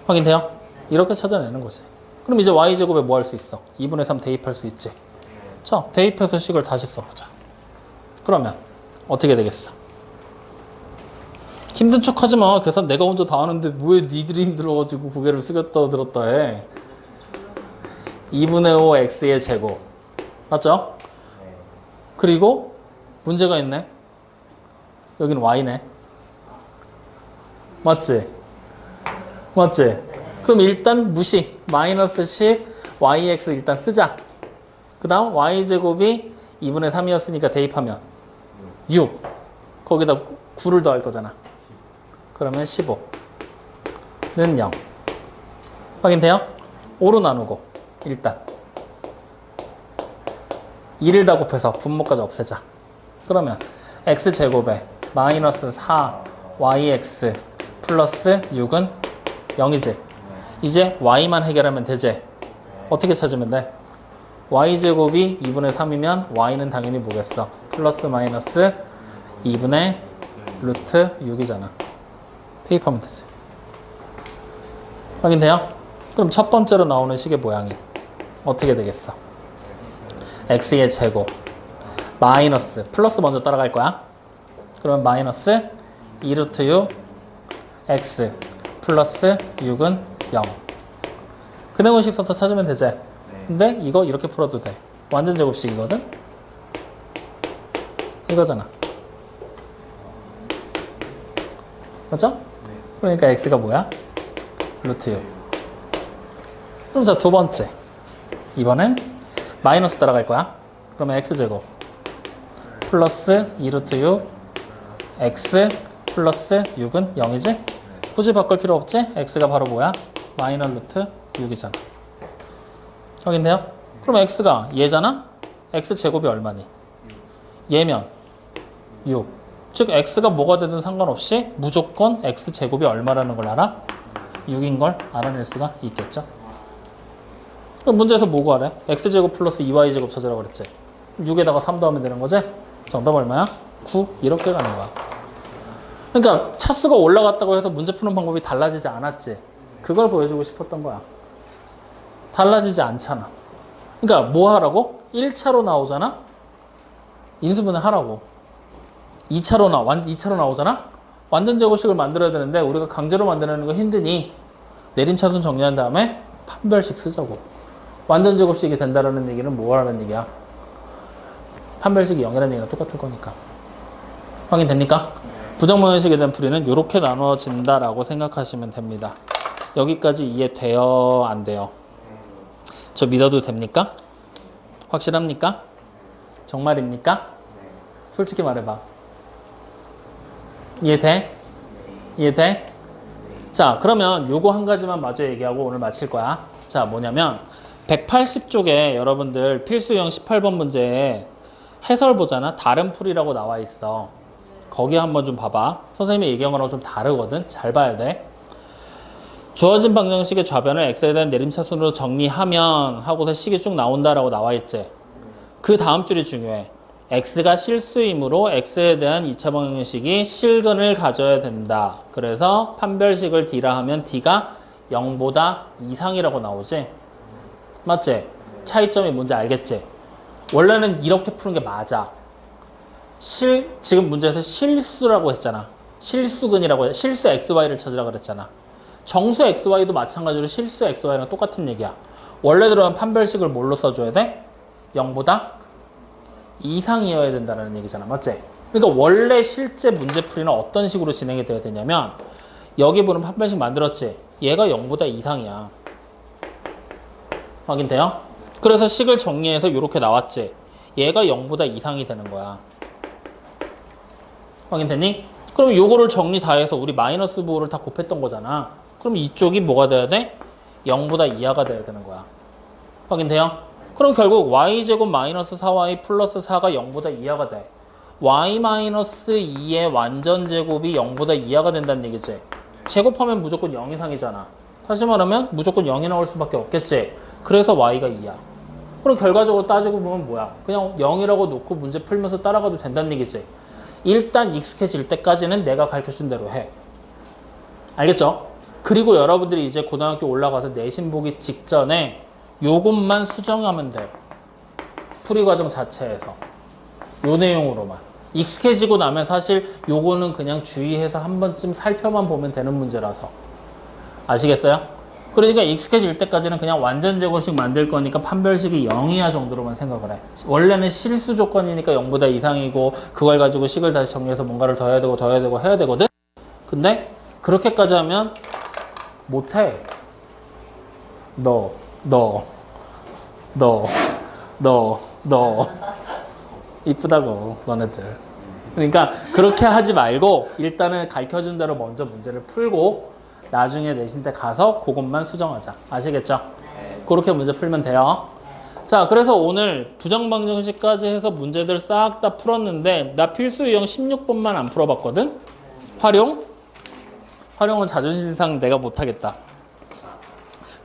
확인돼요? 이렇게 찾아내는 거지. 그럼 이제 y제곱에 뭐 할 수 있어? 2분의 3 대입할 수 있지. 자, 대입해서 식을 다시 써보자. 그러면 어떻게 되겠어? 힘든 척 하지 마. 계산 내가 혼자 다 하는데 왜 니들이 힘들어가지고 고개를 숙였다 들었다 해. 2분의 5 x의 제곱. 맞죠? 그리고 문제가 있네. 여기는 y네. 맞지? 맞지? 그럼 일단 무시. 마이너스 10 yx 일단 쓰자. 그 다음 y제곱이 2분의 3이었으니까 대입하면 6. 거기다 9를 더할 거잖아. 그러면 15는 0. 확인돼요? 5로 나누고 일단 2를 다 곱해서 분모까지 없애자. 그러면 x제곱에 마이너스 4 yx 플러스 6은 0이지. 이제 y만 해결하면 되지. 어떻게 찾으면 돼? y제곱이 2분의 3이면 y는 당연히 뭐겠어? 플러스 마이너스 2분의 루트 6이잖아. 대입하면 되지. 확인돼요? 그럼 첫 번째로 나오는 식의 모양이 어떻게 되겠어? x의 제곱 마이너스 플러스 먼저 따라갈 거야. 그러면 마이너스 2루트 6 x 플러스 6은 0. 근해공식 써서 찾으면 되지. 근데 이거 이렇게 풀어도 돼. 완전 제곱식이거든. 이거잖아. 맞죠? 그러니까 x가 뭐야? 루트 6. 그럼 자, 두 번째. 이번엔 마이너스 따라갈 거야. 그러면 x제곱 플러스 2루트 6 x 플러스 6은 0이지? 굳이 바꿀 필요 없지? x가 바로 뭐야? 마이너 루트 6이잖아. 확인돼요? 그럼 x가 얘잖아? x제곱이 얼마니? 얘면 6. 즉 x가 뭐가 되든 상관없이 무조건 x제곱이 얼마라는 걸 알아? 6인 걸 알아낼 수가 있겠죠? 그럼 문제에서 뭐 구하래? x제곱 플러스 2y제곱 찾으라고 그랬지? 6에다가 3 더하면 되는 거지? 정답 얼마야? 9. 이렇게 가는 거야. 그러니까 차수가 올라갔다고 해서 문제 푸는 방법이 달라지지 않았지. 그걸 보여주고 싶었던 거야. 달라지지 않잖아. 그러니까 뭐 하라고? 1차로 나오잖아? 인수분해 하라고. 2차로 나오잖아? 완전 제곱식을 만들어야 되는데 우리가 강제로 만드는 거 힘드니 내림차순 정리한 다음에 판별식 쓰자고. 완전 제곱식이 된다라는 얘기는 뭐라는 얘기야? 판별식이 0이라는 얘기가 똑같을 거니까. 확인됩니까? 부정방정식에 대한 풀이는 이렇게 나눠진다라고 생각하시면 됩니다. 여기까지 이해돼요? 안 돼요? 저 믿어도 됩니까? 확실합니까? 정말입니까? 솔직히 말해봐. 이해돼? 이해돼? 자, 그러면 요거 한 가지만 마저 얘기하고 오늘 마칠 거야. 자, 뭐냐면 180쪽에 여러분들 필수형 18번 문제에 해설 보잖아. 다른 풀이라고 나와 있어. 거기 한번 좀 봐봐. 선생님이 얘기한 거랑 좀 다르거든. 잘 봐야 돼. 주어진 방정식의 좌변을 x에 대한 내림차순으로 정리하면 하고서 식이 쭉 나온다라고 나와 있지. 그 다음 줄이 중요해. x가 실수이므로 x에 대한 2차 방정식이 실근을 가져야 된다. 그래서 판별식을 d라 하면 d가 0보다 이상이라고 나오지. 맞지? 차이점이 뭔지 알겠지? 원래는 이렇게 푸는 게 맞아. 지금 문제에서 실수라고 했잖아. 실수근이라고 해. 실수 xy를 찾으라 그랬잖아. 정수 xy도 마찬가지로 실수 xy랑 똑같은 얘기야. 원래대로는 판별식을 뭘로 써줘야 돼? 0보다 이상이어야 된다는 얘기잖아. 맞지? 그러니까 원래 실제 문제풀이는 어떤 식으로 진행이 돼야 되냐면 여기 보는 판별식 만들었지? 얘가 0보다 이상이야. 확인돼요? 그래서 식을 정리해서 이렇게 나왔지? 얘가 0보다 이상이 되는 거야. 확인됐니? 그럼 요거를 정리 다 해서 우리 마이너스 부호를 다 곱했던 거잖아. 그럼 이쪽이 뭐가 돼야 돼? 0보다 이하가 돼야 되는 거야. 확인돼요? 그럼 결국 y제곱 마이너스 4y 플러스 4가 0보다 이하가 돼. y 마이너스 2의 완전 제곱이 0보다 이하가 된다는 얘기지. 제곱하면 무조건 0 이상이잖아. 다시 말하면 무조건 0이 나올 수밖에 없겠지. 그래서 y가 2야. 그럼 결과적으로 따지고 보면 뭐야? 그냥 0이라고 놓고 문제 풀면서 따라가도 된다는 얘기지. 일단 익숙해질 때까지는 내가 가르쳐준 대로 해. 알겠죠? 그리고 여러분들이 이제 고등학교 올라가서 내신 보기 직전에 요것만 수정하면 돼. 풀이 과정 자체에서. 요 내용으로만. 익숙해지고 나면 사실 요거는 그냥 주의해서 한 번쯤 살펴만 보면 되는 문제라서. 아시겠어요? 그러니까 익숙해질 때까지는 그냥 완전 제곱식 만들 거니까 판별식이 0이야 정도로만 생각을 해. 원래는 실수 조건이니까 0보다 이상이고 그걸 가지고 식을 다시 정리해서 뭔가를 더 해야 되고 해야 되거든? 근데 그렇게까지 하면 못해. 너. 이쁘다고 너네들. 그러니까 그렇게 하지 말고 일단은 가르쳐준 대로 먼저 문제를 풀고 나중에 내신 때 가서 그것만 수정하자. 아시겠죠? 네. 그렇게 문제 풀면 돼요. 자, 그래서 오늘 부정방정식까지 해서 문제들 싹 다 풀었는데 나 필수 유형 16번만 안 풀어봤거든? 활용은 자존심상 내가 못하겠다.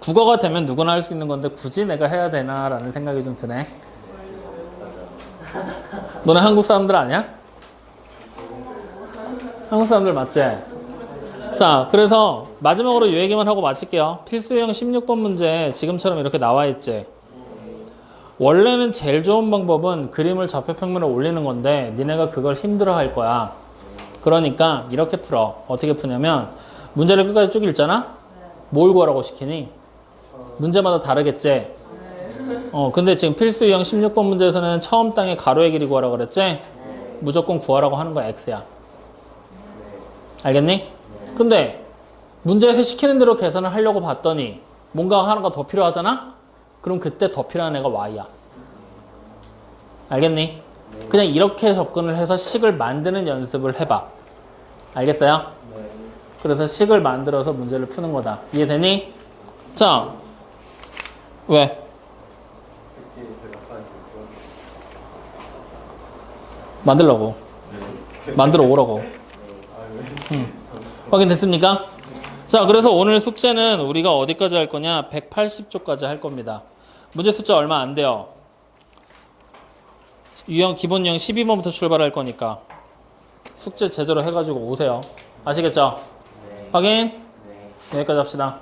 국어가 되면 누구나 할 수 있는 건데 굳이 내가 해야 되나라는 생각이 좀 드네. 너네 한국 사람들 아니야? 한국 사람들 맞지? 자, 그래서 마지막으로 이 얘기만 하고 마칠게요. 필수형 16번 문제 지금처럼 이렇게 나와 있지. 원래는 제일 좋은 방법은 그림을 좌표평면에 올리는 건데 니네가 그걸 힘들어 할 거야. 그러니까 이렇게 풀어. 어떻게 푸냐면 문제를 끝까지 쭉 읽잖아? 뭘 구하라고 시키니? 문제마다 다르겠지? 근데 지금 필수 유형 16번 문제에서는 처음 땅의 가로의 길이 구하라고 그랬지? 무조건 구하라고 하는 거야, x야. 알겠니? 근데 문제에서 시키는 대로 계산을 하려고 봤더니 뭔가 하나가 더 필요하잖아? 그럼 그때 더 필요한 애가 y야. 알겠니? 그냥 이렇게 접근을 해서 식을 만드는 연습을 해봐. 알겠어요? 그래서 식을 만들어서 문제를 푸는 거다. 이해되니? 자, 왜? 만들라고. 만들어 오라고. 확인됐습니까? 자, 그래서 오늘 숙제는 우리가 어디까지 할 거냐? 180쪽까지 할 겁니다. 문제 숫자 얼마 안 돼요. 기본 유형 12번부터 출발할 거니까 숙제 제대로 해가지고 오세요. 아시겠죠? 확인? 여기까지 합시다.